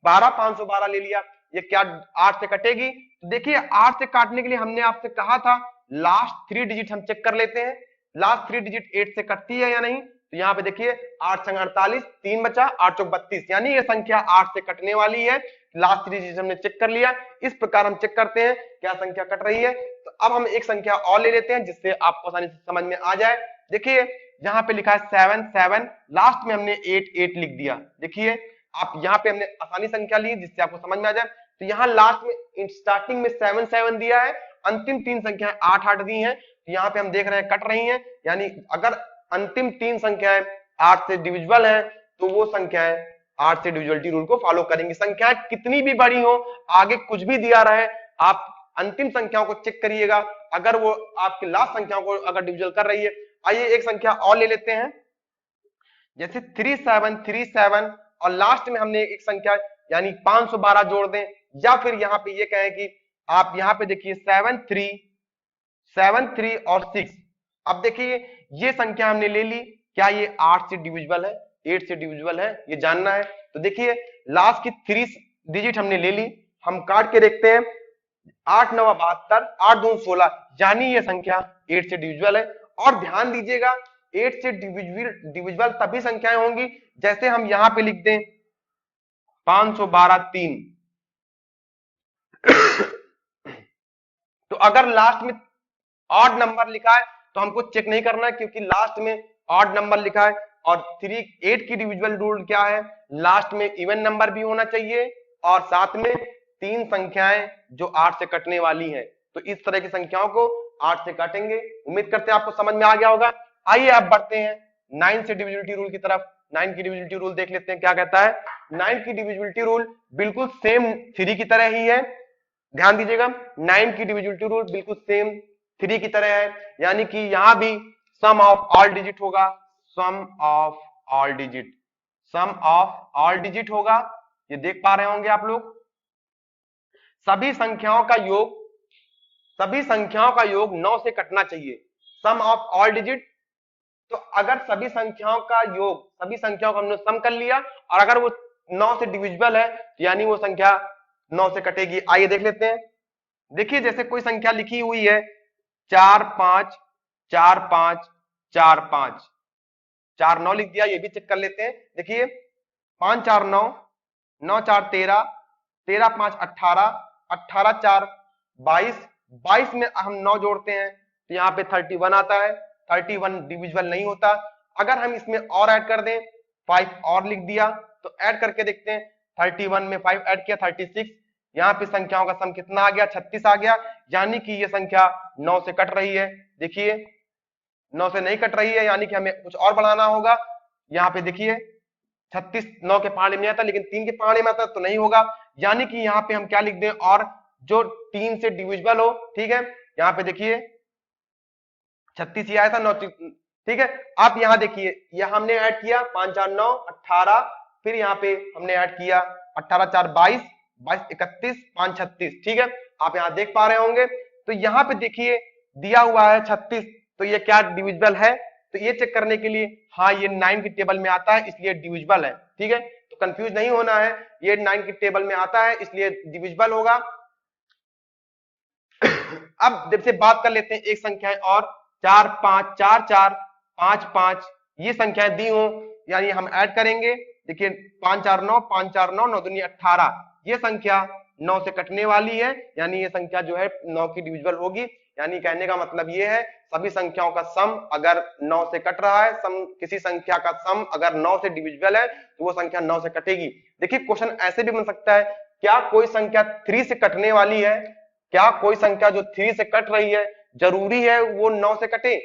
12 512 ले लिया, ये क्या 8 से कटेगी। तो देखिए 8 से काटने के लिए हमने आपसे कहा था लास्ट 3 डिजिट हम चेक कर लेते हैं, लास्ट 3 डिजिट 8 से कटती है या नहीं। तो यहाँ पे देखिए 8 छंग 48, 3 बचा, 8 चौक 32, यानी ये संख्या 8 से कटने वाली है। लास्ट 3 डिजिट हमने चेक कर लिया। इस प्रकार हम चेक करते हैं क्या संख्या कट रही है। तो अब हम एक संख्या और ले लेते हैं जिससे आपको आसानी से समझ में आ जाए। देखिए यहाँ पे लिखा है 7 7, लास्ट में हमने 8 8 लिख दिया। देखिए आप यहाँ पे हमने आसानी संख्या ली जिससे आपको समझ में आ जाए। तो यहाँ लास्ट में स्टार्टिंग में 7 7 दिया है, अंतिम 3 संख्याएं 8 8 दी हैं, तो यहाँ पे हम देख रहे हैं कट रही हैं। यानी अगर अंतिम 3 संख्याएं 8 से डिविजिबल है तो वो संख्याएं 8 से डिविजिबिलिटी रूल को फॉलो करेंगी। संख्याएं कितनी भी बड़ी हो, आगे कुछ भी दिया रहे, आप अंतिम संख्याओं को चेक करिएगा, अगर वो आपकी लास्ट संख्याओं को अगर डिविजिबल कर रही है। आइए एक संख्या और ले लेते हैं, जैसे 3737 और लास्ट में हमने एक संख्या यानी 512 जोड़ दें, या फिर यहाँ पे ये कहें कि आप यहाँ पे देखिए 7 3 7 3 और 6। अब देखिए ये संख्या हमने ले ली, क्या ये 8 से डिविजिबल है, 8 से डिविजिबल है, ये जानना है। तो देखिए लास्ट की 3 डिजिट हमने ले ली, हम काट के देखते हैं 8 9 72, 8 2 16, यानी ये संख्या 8 से डिविजिबल है। और ध्यान दीजिएगा 8 से डिविजिबल तभी संख्याएं होंगी जैसे हम यहां पे लिख दें 512 3। तो अगर लास्ट में ऑड नंबर लिखा है तो हमको चेक नहीं करना है, क्योंकि लास्ट में ऑड नंबर लिखा है। और 8 की डिविजिबल रूल क्या है, लास्ट में इवन नंबर भी होना चाहिए और साथ में 3 संख्याएं जो 8 से कटने वाली हैं। तो इस तरह की संख्याओं को 8 से काटेंगे। उम्मीद करते हैं आपको समझ में आ गया होगा। आइए अब बढ़ते हैं 9 से डिविजिबिलिटी रूल की तरफ। 9 की डिविजिबिलिटी रूल देख लेते हैं क्या कहता है। 9 की डिविजिबिलिटी रूल बिल्कुल सेम 3 की तरह ही है। ध्यान दीजिएगा 9 की डिविजिबिलिटी रूल बिल्कुल सेम 3 की तरह है, यानी कि यहां भी सम ऑफ ऑल डिजिट होगा, sum of all digit, sum of all digit होगा। ये देख पा रहे होंगे आप लोग। सभी संख्याओं का योग, सभी संख्याओं का योग 9 से कटना चाहिए, सम ऑफ ऑल डिजिट। तो अगर सभी संख्याओं का योग, सभी संख्याओं का हमने सम कर लिया और अगर वो 9 से डिविजिबल है यानी वो संख्या 9 से कटेगी। आइए देख लेते हैं। देखिए जैसे कोई संख्या लिखी हुई है 4 5 4 5 4 5, 4 9 लिख दिया, ये भी चेक कर लेते हैं। देखिए 5 4 9, 9 4 13, 13 5 18, 18 4 22, 22 में हम 9 जोड़ते हैं तो यहाँ पे 31 आता है। 31 डिविजिबल नहीं होता। अगर हम इसमें और ऐड कर दें 5 और लिख दिया तो ऐड करके देखते हैं 31 में 5 ऐड किया 36, यहाँ पे संख्याओं का सम कितना आ गया 36 आ गया, यानी कि ये संख्या 9 से कट रही है। देखिए 9 से नहीं कट रही है यानी कि हमें कुछ और बढ़ाना होगा। यहाँ पे देखिए 36 9 के पहाड़े में आता लेकिन 3 के पहाड़े में आता तो नहीं होगा, यानी कि यहाँ पे हम क्या लिख दें और जो 3 से डिविजिबल हो। ठीक है, यहाँ पे देखिए 36 ही आया था 9, ठीक है। आप यहाँ देखिए यह हमने ऐड किया 5 4 9 18, फिर यहाँ पे हमने ऐड किया 18 4 22, 22 31 5 36, ठीक है। आप यहाँ देख पा रहे होंगे। तो यहाँ पे देखिए दिया हुआ है 36, तो ये क्या डिविजिबल है। तो ये चेक करने के लिए हाँ ये 9 की टेबल में आता है इसलिए डिविजिबल है, ठीक है। तो कंफ्यूज नहीं होना है, ये 9 की टेबल में आता है इसलिए डिविजिबल होगा। अब जब से बात कर लेते हैं एक संख्या और 4 5 4 4 5 5, ये संख्याएं दी हो यानी हम ऐड करेंगे। देखिए 5 4 9, 5 4 9, 9 दूनी 18, ये संख्या 9 से कटने वाली है यानी ये संख्या जो है 9 की डिविजिबल होगी। यानी कहने का मतलब ये है सभी संख्याओं का सम अगर 9 से कट रहा है, सम किसी संख्या का सम अगर 9 से डिविजिबल है तो वो संख्या 9 से कटेगी। देखिए क्वेश्चन ऐसे भी बन सकता है, क्या कोई संख्या 3 से कटने वाली है, क्या कोई संख्या जो 3 से कट रही है जरूरी है वो 9 से कटे।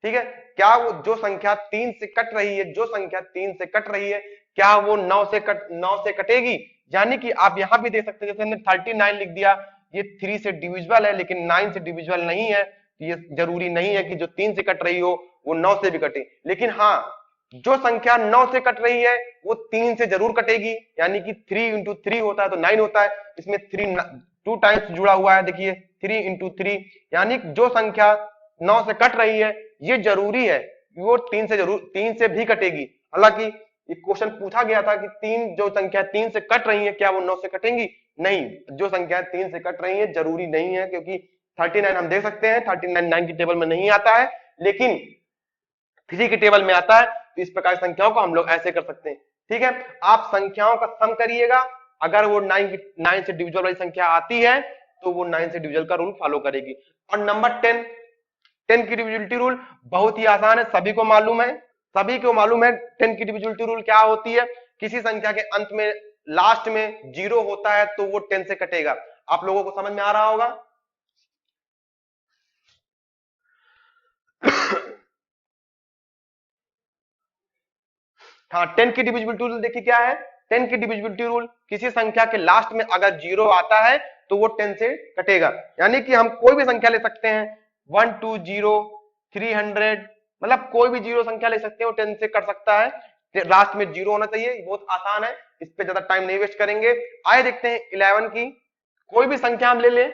ठीक है, क्या वो जो संख्या 3 से कट रही है, जो संख्या 3 से कट रही है क्या वो 9 से कटेगी। यानी कि आप यहां भी देख सकते हैं जैसे हमने 39 लिख दिया, ये 3 से डिविजिबल है लेकिन 9 से डिविजिबल नहीं है। ये जरूरी नहीं है कि जो 3 से कट रही हो वो 9 से भी कटे, लेकिन हाँ जो संख्या 9 से कट रही है वो 3 से जरूर कटेगी। यानी कि 3 इंटू 3 होता है तो 9 होता है, इसमें 3 2 टाइम्स जुड़ा हुआ है। देखिए 3 इंटू 3, यानी जो संख्या 9 से कट रही है ये जरूरी है वो 3 से भी कटेगी। हालांकि ये क्वेश्चन पूछा गया था कि जो संख्या 3 से कट रही है क्या वो 9 से कटेंगी, नहीं, जो संख्या 3 से कट रही है जरूरी नहीं है, क्योंकि 39 हम देख सकते हैं 39 9 की टेबल में नहीं आता है लेकिन 3 की टेबल में आता है। तो इस प्रकार संख्याओं को हम लोग ऐसे कर सकते हैं। ठीक है, आप संख्याओं का सम करिएगा, अगर वो 9 से डिविजिबल वाली संख्या आती है तो वो 9 से डिविजिबल का रूल फॉलो करेगी। और नंबर 10 की डिविजिबिलिटी रूल बहुत ही आसान है, सभी को मालूम है, सभी को मालूम है 10 की डिविजिबिलिटी रूल क्या होती है। किसी संख्या के अंत में लास्ट में 0 होता है तो वो 10 से कटेगा। आप लोगों को समझ में आ रहा होगा। हाँ 10 की डिविजिबिलिटी रूल देखिए क्या है। 10 की डिविजिबिलिटी रूल किसी संख्या के लास्ट में अगर 0 आता है तो वो 10 से कटेगा। यानी कि हम कोई भी संख्या ले सकते हैं 1 2 0 300, मतलब कोई भी 0 संख्या ले सकते हैं वो 10 से कट सकता है, लास्ट में 0 होना चाहिए। बहुत आसान है, इस पे ज्यादा टाइम नहीं वेस्ट करेंगे। आइए देखते हैं 11 की। कोई भी संख्या हम ले लें,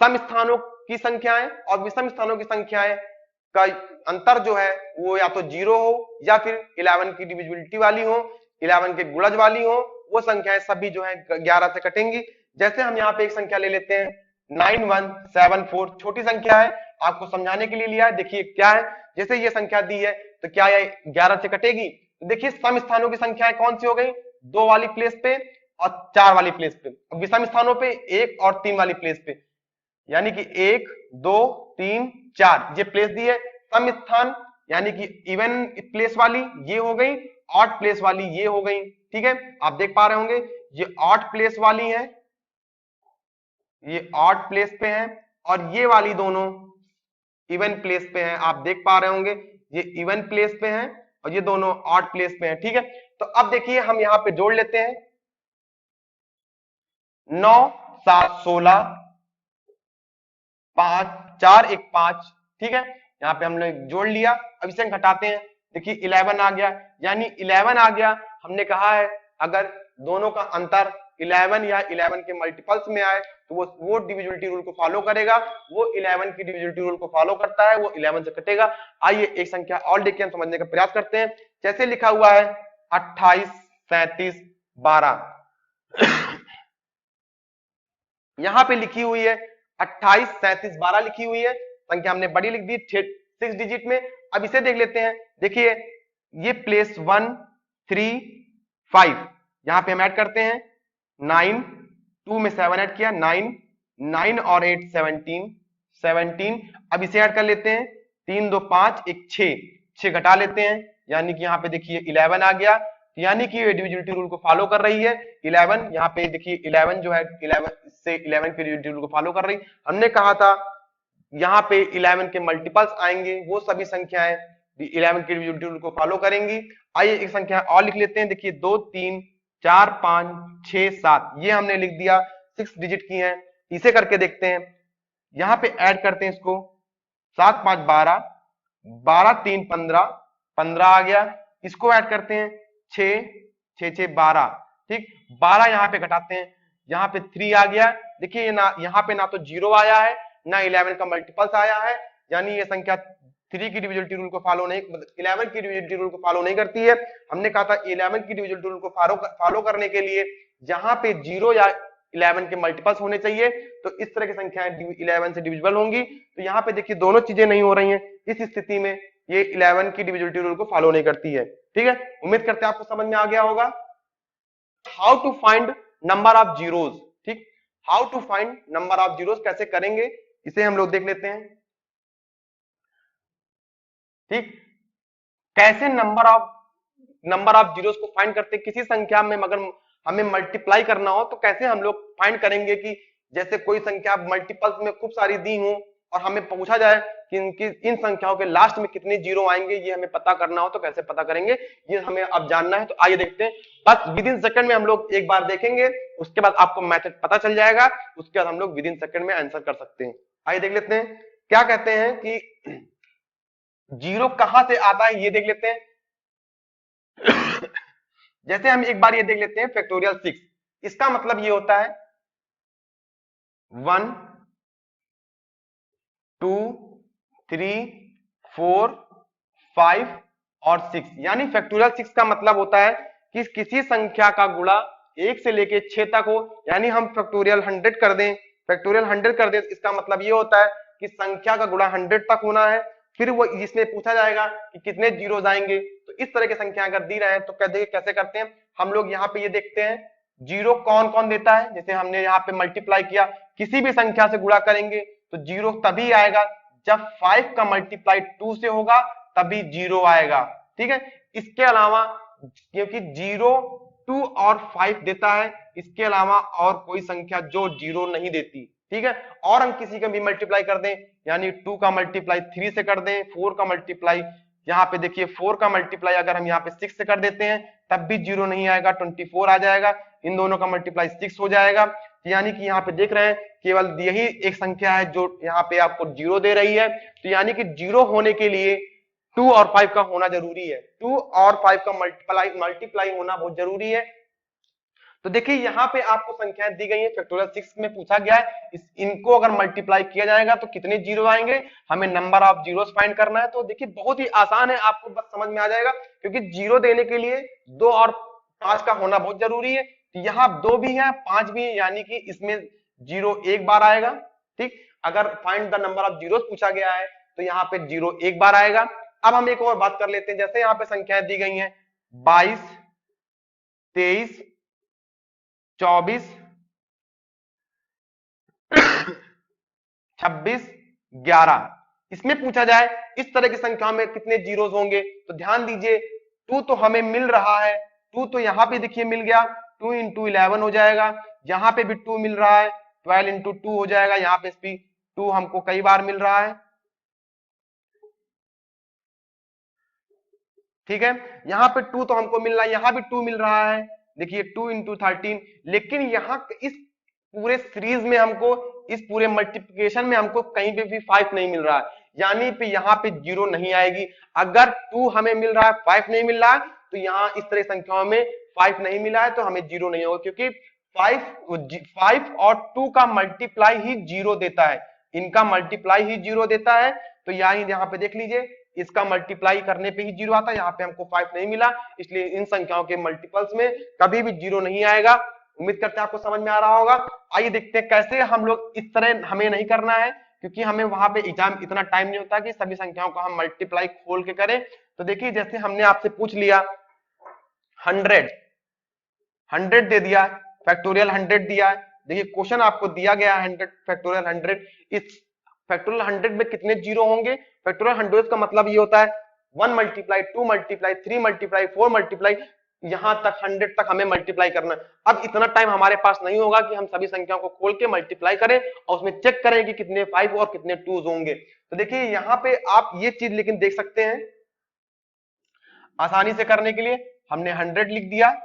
सम स्थानों की संख्याएं और विषम स्थानों की संख्याएं का अंतर जो है वो या तो 0 हो या फिर 11 की डिविजिबिलिटी वाली हो, 11 के गुणज वाली हो, वो संख्याएं सभी जो है 11 से कटेंगी। जैसे हम यहाँ पे एक संख्या ले लेते हैं 9174, छोटी संख्या है, आपको समझाने के लिए लिया है। देखिए क्या है, जैसे ये संख्या दी है तो क्या ये 11 से कटेगी? तो देखिए सम स्थानों की संख्याएं कौन सी हो गई? 2 वाली प्लेस पे और 4 वाली प्लेस पे, और विषम स्थानों पे 1 और 3 वाली प्लेस पे, यानी कि 1 2 3 4 ये प्लेस दी है। सम स्थान यानी कि इवन प्लेस वाली ये हो गई, ऑड प्लेस वाली ये हो गई। ठीक है, आप देख पा रहे होंगे ये ऑड प्लेस वाली है, ये ऑड प्लेस पे है, और ये वाली दोनों इवन प्लेस पे है। आप देख पा रहे होंगे ये इवन प्लेस पे है और ये दोनों ऑड प्लेस पे है। ठीक है, तो अब देखिए हम यहाँ पे जोड़ लेते हैं 9 7 16 5 4 1 5। ठीक है, यहाँ पे हमने जोड़ लिया। अब इसे हम घटाते हैं, देखिए 11 आ गया, यानी 11 आ गया। हमने कहा है अगर दोनों का अंतर 11 या 11 के मल्टीपल्स में आए तो वो डिविजिबिलिटी रूल को फॉलो करेगा, वो 11 की डिविजिबिलिटी रूल को फॉलो करता है, वो 11 से कटेगा। आइए एक संख्या और लेके हम समझने का प्रयास करते हैं। जैसे लिखा हुआ है 28 37 12, यहां पे लिखी हुई है 28 37 12 लिखी हुई है, संख्या हमने बड़ी लिख दी 6 डिजिट में। अब इसे देख लेते हैं, देखिए ये प्लेस 1 3 5, यहां पे हम ऐड करते हैं 9, 2 में 7 ऐड किया 9, 9 और 8 17 17। अब इसे ऐड कर लेते हैं 3 2 5 1 6 घटा लेते हैं, यानी कि यहाँ पे देखिए 11 आ गया, यानी कि ये डिविजिबिलिटी रूल को फॉलो कर रही है। 11 यहाँ पे देखिए 11 जो है 11 से 11 के डिविजिबिलिटी रूल को फॉलो कर रही। हमने कहा था यहाँ पे 11 के मल्टीपल्स आएंगे, वो सभी संख्याएं 11 के डिविजिबिलिटी रूल को फॉलो करेंगी। आइए एक संख्या और लिख लेते हैं, देखिए 2 3 4 5 6 7, ये हमने लिख दिया 6 डिजिट की है। इसे करके देखते हैं, यहाँ पे ऐड करते हैं इसको 7 5 12 12 3 15 15 आ गया। इसको ऐड करते हैं 6 6 6 12, ठीक 12 यहाँ पे घटाते हैं, यहाँ पे 3 आ गया। देखिए ना यहाँ पे ना तो 0 आया है ना 11 का मल्टीपल्स आया है, यानी ये संख्या 3 की डिविजिबिलिटी रूल को फॉलो नहीं, 11 की डिविजिबिलिटी रूल को फॉलो नहीं करती है। हमने कहा था 11 की डिविजिबिलिटी रूल को फॉलो करने के लिए जहां पे 0 या 11 के मल्टीपल्स होने चाहिए, तो इस तरह की संख्याएं 11 से डिविजिबल होंगी। तो यहाँ पे देखिए दोनों चीजें नहीं हो रही हैं, इस स्थिति में ये 11 की डिविजिबिलिटी रूल को फॉलो नहीं करती है। ठीक है, उम्मीद करते हैं आपको समझ में आ गया होगा। How to find number of zeros, ठीक, how to find number of zeros कैसे करेंगे इसे हम लोग देख लेते हैं। ठीक, कैसे नंबर ऑफ जीरोस को फाइंड करते हैं। किसी संख्या में अगर हमें मल्टीप्लाई करना हो तो कैसे हम लोग फाइंड करेंगे कि जैसे कोई संख्या मल्टीपल्स में खूब सारी दी हो और हमें पूछा जाए कि इन संख्याओं के लास्ट में कितने जीरो आएंगे, ये हमें पता करना हो तो कैसे पता करेंगे, ये हमें अब जानना है। तो आइए देखते हैं, बस विद इन सेकंड में हम लोग एक बार देखेंगे, उसके बाद आपको मेथड पता चल जाएगा, उसके बाद हम लोग विद इन सेकंड में आंसर कर सकते हैं। आइए देख लेते हैं क्या कहते हैं कि जीरो कहां से आता है, ये देख लेते हैं। जैसे हम एक बार ये देख लेते हैं फैक्टोरियल 6, इसका मतलब ये होता है 1 2 3 4 5 और 6, यानी फैक्टोरियल 6 का मतलब होता है कि किसी संख्या का गुणा 1 से लेके 6 तक हो, यानी हम फैक्टोरियल 100 कर दें, फैक्टोरियल 100 कर दें, इसका मतलब ये होता है कि संख्या का गुणा 100 तक होना है। फिर वो जिसमें पूछा जाएगा कि कितने जीरोज आएंगे, तो इस तरह की संख्या अगर दी रहे हैं तो कैसे करते हैं हम लोग। यहाँ पे ये देखते हैं जीरो कौन कौन देता है, जैसे हमने यहाँ पे मल्टीप्लाई किया, किसी भी संख्या से गुणा करेंगे तो जीरो तभी आएगा जब 5 का मल्टीप्लाई 2 से होगा, तभी जीरो आएगा। ठीक है, इसके अलावा क्योंकि 0 2 और 5 देता है, इसके अलावा और कोई संख्या जो जीरो नहीं देती। ठीक है, और हम किसी का भी मल्टीप्लाई कर दें, यानी 2 का मल्टीप्लाई 3 से कर दें, 4 का मल्टीप्लाई, यहाँ पे देखिए 4 का मल्टीप्लाई अगर हम यहाँ पे 6 से कर देते हैं तब भी जीरो नहीं आएगा, 24 आ जाएगा, इन दोनों का मल्टीप्लाई 6 हो जाएगा। यानी कि यहाँ पे देख रहे हैं केवल यही एक संख्या है जो यहाँ पे आपको जीरो दे रही है, तो यानी कि जीरो होने के लिए 2 और 5 का होना जरूरी है, 2 और 5 का मल्टीप्लाई होना बहुत जरूरी है। तो देखिए यहाँ पे आपको संख्याएं दी गई हैं, फैक्टोरियल 6 में पूछा गया है इनको अगर मल्टीप्लाई किया जाएगा तो कितने जीरो आएंगे, हमें नंबर ऑफ जीरोस फाइंड करना है। तो देखिए बहुत ही आसान है, आपको बस समझ में आ जाएगा, क्योंकि जीरो देने के लिए 2 और 5 का होना बहुत जरूरी है। तो यहाँ 2 भी है 5 भी है, यानी कि इसमें जीरो एक बार आएगा। ठीक, अगर find the number of zeros पूछा गया है तो यहाँ पे जीरो एक बार आएगा। अब हम एक और बात कर लेते हैं, जैसे यहाँ पे संख्याएं दी गई हैं 22, 23, 24, 26, 11, इसमें पूछा जाए इस तरह की संख्या में कितने जीरोस होंगे। तो ध्यान दीजिए 2 तो हमें मिल रहा है, 2 तो यहाँ पे देखिए मिल गया, 2 इंटू 11 हो जाएगा, यहाँ पे भी 2 मिल रहा है, 12 इंटू 2 हो जाएगा, यहाँ पे भी 2 हमको कई बार मिल रहा है। ठीक है, यहाँ पे 2 तो हमको मिल रहा है, यहाँ भी 2 मिल रहा है, देखिए 2 इंटू 13, लेकिन यहाँ इस पूरे सीरीज में हमको, इस पूरे मल्टीप्लिकेशन में हमको कहीं पे भी 5 नहीं मिल रहा है, यानी पे यहाँ पे जीरो नहीं आएगी। अगर 2 हमें मिल रहा है 5 नहीं मिल रहा है, तो यहाँ इस तरह संख्याओं में 5 नहीं मिला है तो हमें जीरो नहीं होगा, क्योंकि 5 और 2 का मल्टीप्लाई ही जीरो देता है, इनका मल्टीप्लाई ही जीरो देता है। तो यहाँ पे देख लीजिए इसका मल्टीप्लाई करने पे ही जीरो आता है, यहाँ पे हमको 5 नहीं मिला, इसलिए इन संख्याओं के मल्टीपल्स में कभी भी जीरो नहीं आएगा। उम्मीद करते हैं आपको समझ में आ रहा होगा। आइए देखते हैं कैसे हम लोग, इस तरह हमें नहीं करना है, क्योंकि हमें वहां पे एग्जाम इतना टाइम नहीं होता कि सभी संख्याओं को हम मल्टीप्लाई खोल के करें। तो देखिए जैसे हमने आपसे पूछ लिया 100 दे दिया, फैक्टोरियल 100 दिया है, देखिए क्वेश्चन आपको दिया गया है 100 फैक्टोरियल 100, इस फैक्टोरियल 100 में कितने जीरो होंगे। फैक्टोरियल 100 का मतलब ये होता है 1 मल्टीप्लाई 2 मल्टीप्लाई 3 मल्टीप्लाई 4 मल्टीप्लाई, यहां तक 100 तक हमें मल्टीप्लाई करना है। अब इतना टाइम हमारे पास नहीं होगा कि हम सभी संख्याओं को खोल के मल्टीप्लाई करें और उसमें चेक करें कि कितने 5 और कितने 2 होंगे। तो देखिए यहाँ पे आप ये चीज लेकिन देख सकते हैं, आसानी से करने के लिए हमने 100 लिख दिया,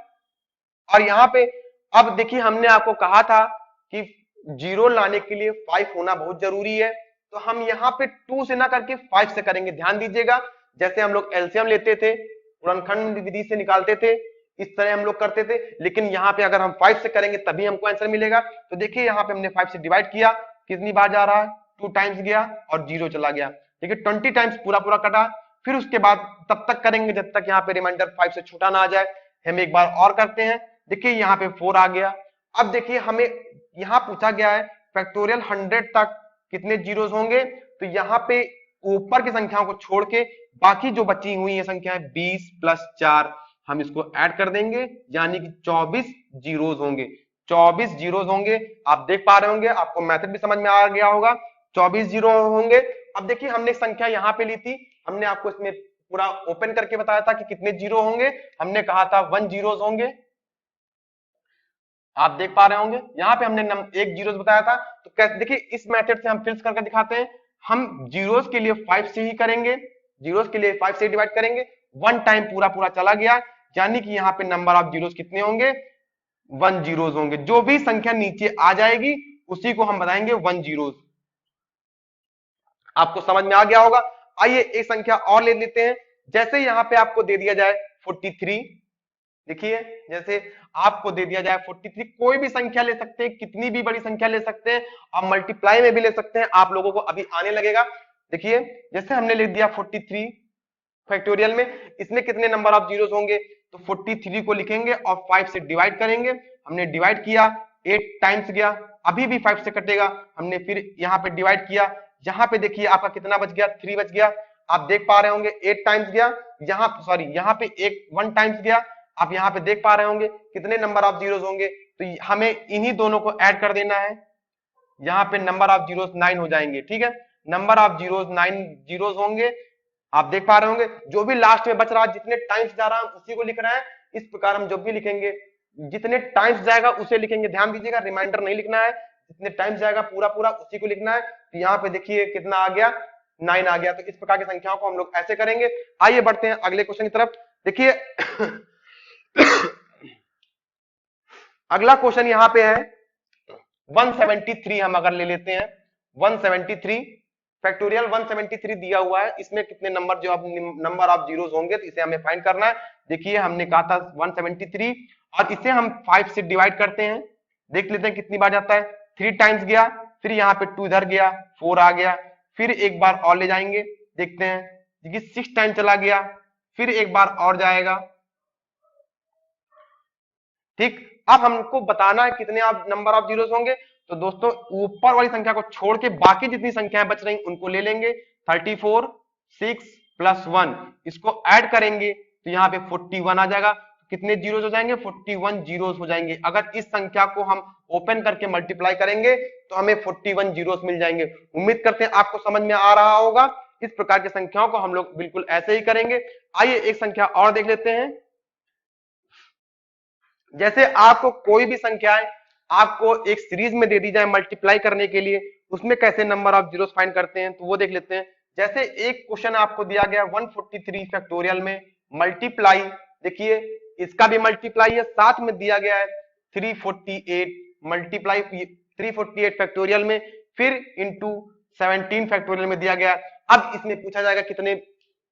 और यहाँ पे अब देखिए हमने आपको कहा था कि जीरो लाने के लिए 5 होना बहुत जरूरी है, तो हम यहाँ पे 2 से ना करके 5 से करेंगे। ध्यान दीजिएगा जैसे हम लोग एलसीएम लेते थे, गुणनखंड विधि से निकालते थे, इस तरह हम लोग करते थे, लेकिन यहाँ पे अगर हम 5 से करेंगे तभी हमको आंसर मिलेगा। तो देखिए यहाँ पे हमने 5 से डिवाइड किया, कितनी बार जा रहा है, 2 टाइम्स गया और जीरो चला गया, ठीक है 20 टाइम्स पूरा पूरा कटा। फिर उसके बाद तब तक करेंगे जब तक यहाँ पे रिमाइंडर 5 से छोटा ना आ जाए। हम एक बार और करते हैं, देखिए यहाँ पे 4 आ गया। अब देखिए हमें यहाँ पूछा गया है फैक्टोरियल 100 तक कितने जीरोस होंगे, तो यहाँ पे ऊपर की संख्याओं को छोड़ के बाकी जो बची हुई है संख्याएं 20 प्लस 4 हम इसको ऐड कर देंगे, यानी कि 24 जीरोस होंगे, 24 जीरोस होंगे। आप देख पा रहे होंगे, आपको मेथड भी समझ में आ गया होगा, 24 जीरो होंगे। अब देखिए हमने संख्या यहाँ पे ली थी, हमने आपको इसमें पूरा ओपन करके बताया था कि कितने जीरो होंगे, हमने कहा था 1 जीरोस होंगे, आप देख पा रहे होंगे यहाँ पे हमने एक जीरोस बताया था। तो कैसे देखिए इस मेथड से हम फिल्स करके दिखाते हैं, हम जीरोस के लिए 5 से ही करेंगे, जीरोस के लिए 5 से डिवाइड करेंगे, 1 टाइम पूरा पूरा चला गया, यानी कि यहाँ पे नंबर ऑफ जीरोस कितने होंगे, 1 जीरोस होंगे। जो भी संख्या नीचे आ जाएगी उसी को हम बताएंगे 1 जीरोस। आपको समझ में आ गया होगा। आइए एक संख्या और ले लेते हैं, जैसे यहाँ पे आपको दे दिया जाए 43, देखिए जैसे आपको दे दिया जाए 43, कोई भी संख्या ले सकते हैं, कितनी भी बड़ी संख्या ले सकते हैं, आप मल्टीप्लाई में भी ले सकते हैं, आप लोगों को अभी आने लगेगा। देखिए जैसे हमने लिख दिया 43 फैक्टोरियल में, इसमें कितने नंबर ऑफ जीरोस होंगे, तो 43 को लिखेंगे और 5 से डिवाइड करेंगे, हमने डिवाइड किया 8 टाइम्स गया, अभी भी 5 से कटेगा, हमने फिर यहाँ पे डिवाइड किया, यहाँ पे देखिए आपका कितना बच गया, 3 बच गया, आप देख पा रहे होंगे 8 टाइम्स गया, यहाँ सॉरी यहाँ पे 1 टाइम्स गया, आप यहाँ पे देख पा रहे होंगे कितने नंबर ऑफ जीरोस होंगे, तो हमें इन्हीं दोनों को ऐड कर देना है, यहाँ पे नंबर ऑफ जीरोस 9 हो जाएंगे, ठीक है नंबर ऑफ जीरोस 9 जीरोस होंगे। आप देख पा रहे होंगे जो भी लास्ट में बच रहा है, जितने टाइम्स जा रहा है उसी को लिख रहा है। इस प्रकार हम जब भी लिखेंगे जितने टाइम्स जाएगा उसे लिखेंगे, ध्यान दीजिएगा रिमाइंडर नहीं लिखना है, जितने टाइम्स जाएगा पूरा पूरा उसी को लिखना है। तो यहाँ पे देखिए कितना आ गया, 9 आ गया। तो इस प्रकार की संख्याओं को हम लोग ऐसे करेंगे। आइए बढ़ते हैं अगले क्वेश्चन की तरफ। देखिए अगला क्वेश्चन यहाँ पे है 173, हम अगर ले लेते हैं 173, फैक्टोरियल 173 दिया हुआ है, इसमें कितने नंबर जो अब नंबर ऑफ जीरोस होंगे, तो इसे हमें फाइंड करना है। देखिए हमने कहा था 173 और इसे हम 5 से डिवाइड करते हैं, देख लेते हैं कितनी बार जाता है। 3 टाइम्स गया, फिर यहाँ पे 2 इधर गया, 4 आ गया, फिर एक बार और ले जाएंगे, देखते हैं। देखिए 6 टाइम चला गया, फिर एक बार और जाएगा। ठीक, अब हमको बताना है कितने नंबर ऑफ जीरोस होंगे। तो दोस्तों ऊपर वाली संख्या को छोड़ के बाकी जितनी संख्याएं बच रही उनको ले लेंगे। 34, 6 प्लस 1, इसको ऐड करेंगे तो यहाँ पे 41 आ जाएगा। कितने जीरोस हो जाएंगे? 41 जीरोस हो जाएंगे। अगर इस संख्या को हम ओपन करके मल्टीप्लाई करेंगे तो हमें 41 जीरोस मिल जाएंगे। उम्मीद करते हैं आपको समझ में आ रहा होगा। इस प्रकार की संख्याओं को हम लोग बिल्कुल ऐसे ही करेंगे। आइए एक संख्या और देख लेते हैं। जैसे आपको कोई भी संख्याएं आपको एक सीरीज में दे दी जाए मल्टीप्लाई करने के लिए, उसमें कैसे नंबर ऑफ जीरोस फाइंड करते हैं, तो वो देख लेते हैं। जैसे एक क्वेश्चन आपको दिया गया 143 फैक्टोरियल में मल्टीप्लाई, देखिए इसका भी मल्टीप्लाई है, साथ में दिया गया है 348 मल्टीप्लाई 348 फैक्टोरियल में, फिर इंटू 17 फैक्टोरियल में दिया गया है। अब इसमें पूछा जाएगा कितने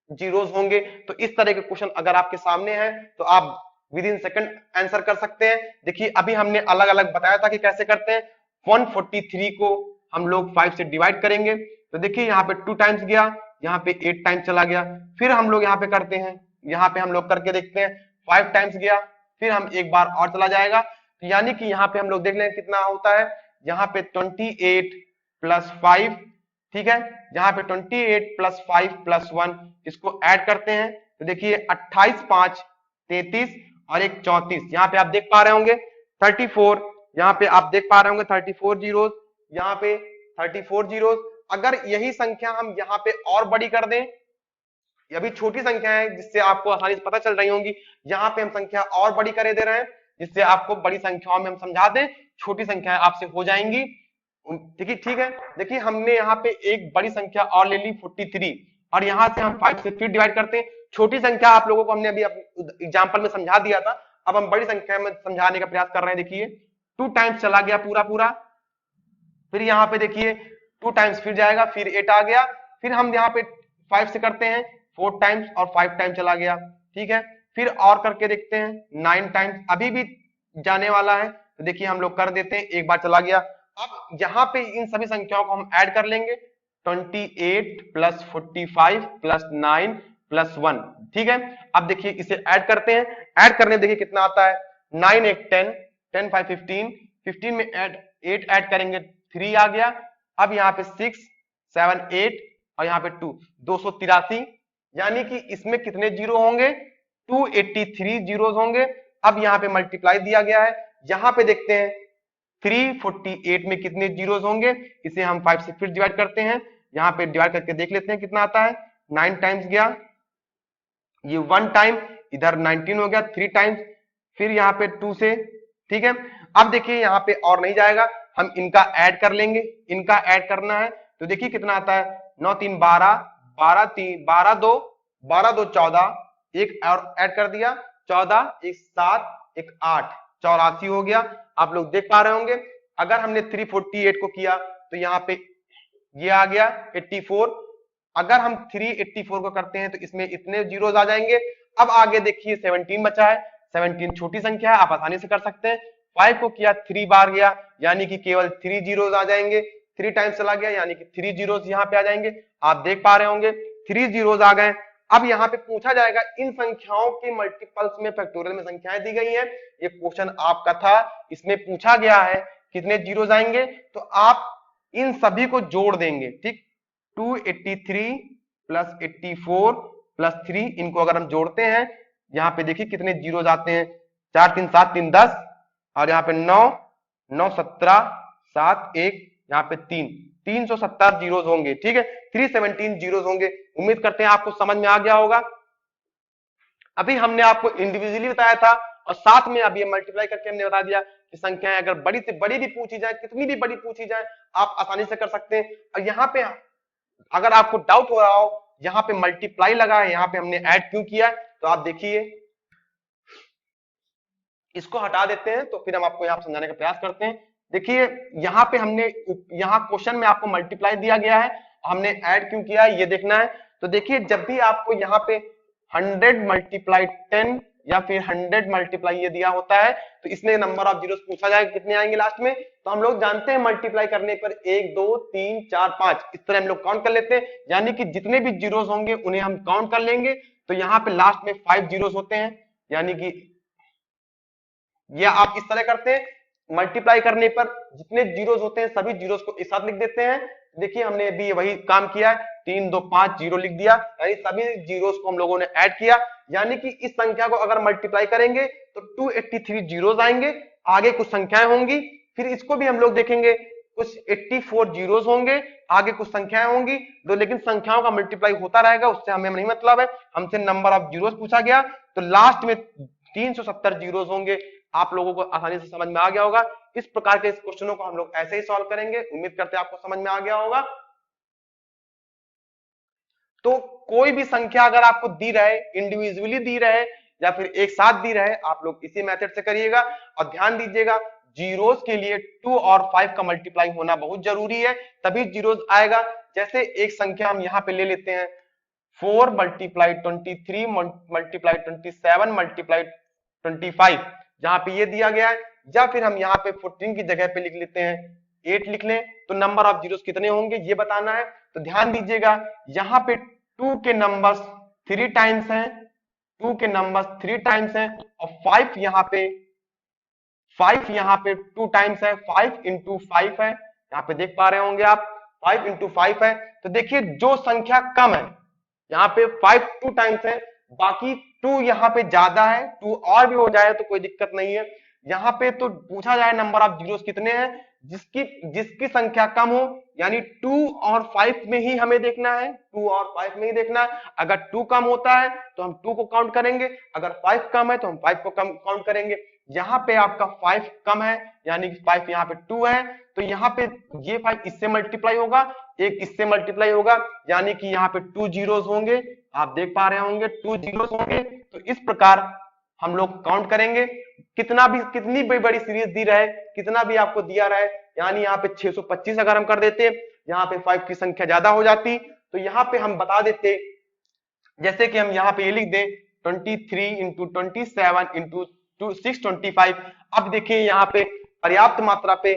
जीरोस होंगे। तो इस तरह के क्वेश्चन अगर आपके सामने है तो आप विद इन सेकंड आंसर कर सकते हैं। देखिए अभी हमने अलग अलग बताया था कि कैसे करते हैं। 143 को हम लोग 5 से डिवाइड करेंगे, तो देखिए यहाँ पे 2 टाइम्स गया, यहाँ पे 8 टाइम्स चला गया, फिर हम लोग यहाँ पे करते हैं, यहाँ पे हम लोग करके देखते हैं 5 टाइम्स गया, फिर हम एक बार और चला जाएगा। तो यानी कि यहाँ पे हम लोग देख लें कितना होता है। यहाँ पे 28 प्लस 5, ठीक है, यहाँ पे 28 प्लस 5 प्लस 1, इसको ऐड करते हैं तो देखिए 28 5 33 और एक 34, यहाँ पे आप देख पा रहे होंगे 34, यहाँ पे आप देख पा रहे होंगे 34 जीरोस, यहाँ पे 34 जीरोस। अगर यही संख्या हम यहाँ पे और बड़ी कर दें, ये अभी छोटी संख्या है जिससे आपको आसानी से पता चल रही होंगी, यहाँ पे हम संख्या और बड़ी करे दे रहे हैं जिससे आपको बड़ी संख्याओं में हम समझा दें, छोटी संख्याएं आपसे हो जाएंगी। देखिए ठीक है, देखिए हमने यहाँ पे एक बड़ी संख्या और ले ली 43 और यहाँ से हम 5 से फिर डिवाइड करते हैं। छोटी संख्या आप लोगों को हमने अभी एग्जाम्पल में समझा दिया था, अब हम बड़ी संख्या में समझाने का प्रयास कर रहे हैं। देखिए 2 टाइम्स चला गया पूरा पूरा, फिर यहाँ पे देखिए 2 टाइम्स फिर जाएगा, फिर 8 आ गया, फिर हम यहाँ पे 5 से करते हैं 4 टाइम्स और 5 टाइम चला गया, ठीक है। फिर और करके देखते हैं 9 टाइम्स, अभी भी जाने वाला है, तो देखिए हम लोग कर देते हैं, एक बार चला गया। अब यहाँ पे इन सभी संख्याओं को हम ऐड कर लेंगे, 28 प्लस 45 प्लस 9 प्लस 1, ठीक है। अब देखिए इसे ऐड करते हैं, ऐड करने देखिए कितना आता है, 9 एक 10, 10 5 15, 15 में ऐड 8 ऐड करेंगे 3 आ गया। अब यहाँ पे 6 7 8 और यहाँ पे 2, 283, यानी कि इसमें कितने जीरो होंगे, 283 जीरोस होंगे। अब यहाँ पे मल्टीप्लाई दिया गया है, यहाँ पे देखते हैं 348 में कितने जीरोस होंगे, इसे हम 5 से फिर डिवाइड करते हैं, यहाँ पे डिवाइड करके देख लेते हैं कितना आता है। 9 टाइम्स गया, ये 1 टाइम, इधर 19 हो गया 3 टाइम्स, फिर यहाँ पे 2 से, ठीक है। अब देखिए यहाँ पे और नहीं जाएगा, हम इनका ऐड कर लेंगे, इनका ऐड करना है तो देखिए कितना आता है, 9 3 12, 12 3 12 2 12 2 14, एक और ऐड कर दिया 14, एक 7 एक 8, 84 हो गया। आप लोग देख पा रहे होंगे, अगर हमने 348 को किया तो यहाँ पे ये आ गया 84, अगर हम 384 को करते हैं तो इसमें इतने जीरोस आ जाएंगे। अब आगे देखिए 17 बचा है, 17 छोटी संख्या है, आप आसानी से कर सकते हैं। 5 को किया 3 बार गया, यानी कि केवल 3 जीरोस आ जाएंगे, 3 टाइम्स चला गया यानी कि 3 जीरोस यहाँ पे आ जाएंगे। आप देख पा रहे होंगे 3 जीरोस आ गए। अब यहाँ पे पूछा जाएगा इन संख्याओं के मल्टीपल्स में फैक्टोरियल में संख्याएं दी गई हैं, ये क्वेश्चन आपका था, इसमें पूछा गया है कितने जीरोस आएंगे, तो आप इन सभी को जोड़ देंगे, ठीक। 283 प्लस 84 प्लस 3, इनको अगर हम जोड़ते हैं, यहाँ पे देखिए कितने जीरोस आते हैं, 4 3 7 3 10 और यहाँ पे 9 9 17 7 1, यहाँ पे 3, 370 जीरोस होंगे, ठीक है, 317 जीरोस होंगे। उम्मीद करते हैं आपको समझ में आ गया होगा। अभी हमने आपको इंडिविजुअली बताया था और साथ में अभी मल्टीप्लाई करके हमने बता दिया कि संख्याएं अगर बड़ी से बड़ी भी पूछी जाए, कितनी भी बड़ी पूछी जाए, आप आसानी से कर सकते हैं। और यहाँ पे अगर आपको डाउट हो रहा हो, यहाँ पे मल्टीप्लाई लगा है, यहाँ पे हमने ऐड क्यों किया, तो आप देखिए, इसको हटा देते हैं तो फिर हम आपको यहाँ समझाने का प्रयास करते हैं। देखिए यहाँ पे हमने, यहाँ क्वेश्चन में आपको मल्टीप्लाई दिया गया है हमने ऐड क्यों किया है ये देखना है। तो देखिए जब भी आपको यहाँ पे 100 मल्टीप्लाई 10 या फिर 100 मल्टीप्लाई ये दिया होता है तो इसमें नंबर ऑफ जीरोस पूछा जाएगा कितने आएंगे लास्ट में। तो हम लोग जानते हैं मल्टीप्लाई करने पर 1 2 3 4 5 इस तरह हम लोग काउंट कर लेते हैं, यानी कि जितने भी जीरोस होंगे उन्हें हम काउंट कर लेंगे। तो यहाँ पे लास्ट में 5 जीरोस होते हैं, यानी कि ये आप इस तरह करते हैं, मल्टीप्लाई करने पर जितने जीरोस होते हैं सभी जीरोस को एक साथ लिख देते हैं। देखिए हमने अभी वही काम किया है, 3 2 5 जीरो लिख दिया, यानी सभी जीरोस को हम लोगों ने ऐड किया। यानी कि इस संख्या को अगर मल्टीप्लाई करेंगे तो 283 जीरोस आएंगे, आगे कुछ संख्याएं होंगी, फिर इसको भी हम लोग देखेंगे कुछ 84 जीरोस होंगे, आगे कुछ संख्याएं होंगी तो लेकिन संख्याओं का मल्टीप्लाई होता रहेगा, उससे हमें नहीं मतलब है, हमसे नंबर ऑफ जीरोस पूछा गया। तो लास्ट में 370 जीरोस होंगे। आप लोगों को आसानी से समझ में आ गया होगा। इस प्रकार के इस क्वेश्चनों को हम लोग ऐसे ही सॉल्व करेंगे, उम्मीद करते हैं आपको समझ में आ गया होगा। तो कोई भी संख्या अगर आपको दी रहे, इंडिविजुअली दी रहे या फिर एक साथ दी रहे, आप लोग इसी मेथड से करिएगा। और ध्यान दीजिएगा जीरोस के लिए 2 और 5 का मल्टीप्लाई होना बहुत जरूरी है, तभी जीरोस आएगा। जैसे एक संख्या हम यहाँ पे ले लेते हैं 4 मल्टीप्लाई 23 मल्टीप्लाई 27 मल्टीप्लाई 25, जहां पे ये दिया गया है, या फिर हम यहाँ पे 14 की जगह पे लिख लेते हैं 8 लिख लें, तो नंबर ऑफ जीरोस कितने होंगे ये बताना है। तो ध्यान दीजिएगा यहाँ पे 2 के नंबर्स 3 टाइम्स हैं, 2 के नंबर्स 3 टाइम्स हैं, और 5 यहाँ पे 2 टाइम्स है, 5 इंटू 5 है, यहाँ पे देख पा रहे होंगे आप 5 इंटू 5 है। तो देखिए जो संख्या कम है यहाँ पे 5 2 टाइम्स है, बाकी 2 यहाँ पे ज्यादा है, 2 और भी हो जाए तो कोई दिक्कत नहीं है। यहाँ पे तो पूछा जाए नंबर ऑफ जीरोस कितने हैं, जिसकी संख्या कम हो, यानी 2 और 5 में ही हमें देखना है, 2 और 5 में ही देखना है। अगर 2 कम होता है तो हम 2 को काउंट करेंगे, अगर 5 कम है तो हम 5 को कम काउंट करेंगे। यहाँ पे आपका 5 कम है, यानी कि 5 यहाँ पे 2 है, तो यहाँ पे ये 5 इससे मल्टीप्लाई होगा, एक इससे मल्टीप्लाई होगा, यानी कि यहाँ पे 2 जीरोस होंगे, आप देख पा रहे होंगे 2 जीरोस होंगे। तो इस प्रकार हम लोग काउंट करेंगे, कितनी भी बड़ी सीरीज दी रहे, कितना भी आपको दिया रहे, यानी यहाँ पे 625 अगर हम कर देते, यहाँ पे 5 की संख्या ज्यादा हो जाती, तो यहाँ पे हम बता देते, जैसे कि हम यहाँ पे ये लिख दें 23 इंटू 27 इंटू 625। अब देखिए यहाँ पे पर्याप्त मात्रा पे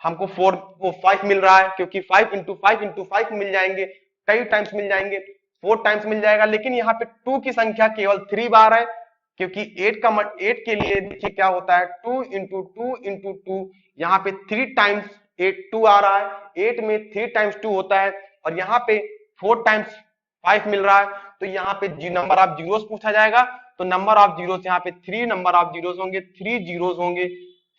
हमको 5 मिल रहा है, क्योंकि 5 इंटू 5 इंटू 5 मिल जाएंगे, कई टाइम्स मिल जाएंगे, 4 टाइम्स मिल जाएगा। लेकिन यहाँ पे 2 की संख्या केवल 3 बार है, क्योंकि 8 के लिए देखिए क्या होता है 2 इंटू 2 इंटू 2, यहाँ पे 3 टाइम्स 2 आ रहा है, 8 में 3 टाइम्स 2 होता है, और यहाँ पे 4 टाइम्स 5 मिल रहा है, तो यहाँ पे नंबर ऑफ जीरोस पूछा जाएगा। तो नंबर ऑफ जीरोस यहाँ पे 3 नंबर ऑफ जीरोस होंगे, 3 जीरोस होंगे,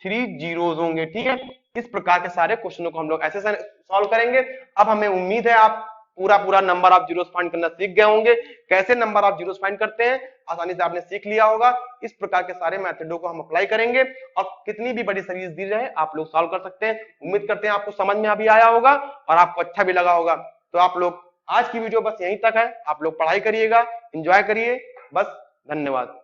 3 जीरोस होंगे, ठीक है। इस प्रकार के सारे क्वेश्चनों को हम लोग ऐसे सॉल्व करेंगे। अब हमें उम्मीद है आप पूरा नंबर ऑफ जीरोस फाइंड करना सीख गए होंगे। कैसे नंबर ऑफ जीरोस फाइंड करते हैं आसानी से आपने सीख लिया होगा। इस प्रकार के सारे मेथडों को हम अप्लाई करेंगे, और कितनी भी बड़ी सीरीज दी रहे आप लोग सॉल्व कर सकते हैं। उम्मीद करते हैं आपको समझ में अभी आया होगा और आपको अच्छा भी लगा होगा। तो आप लोग आज की वीडियो बस यहीं तक है, आप लोग पढ़ाई करिएगा, एंजॉय करिए, बस धन्यवाद।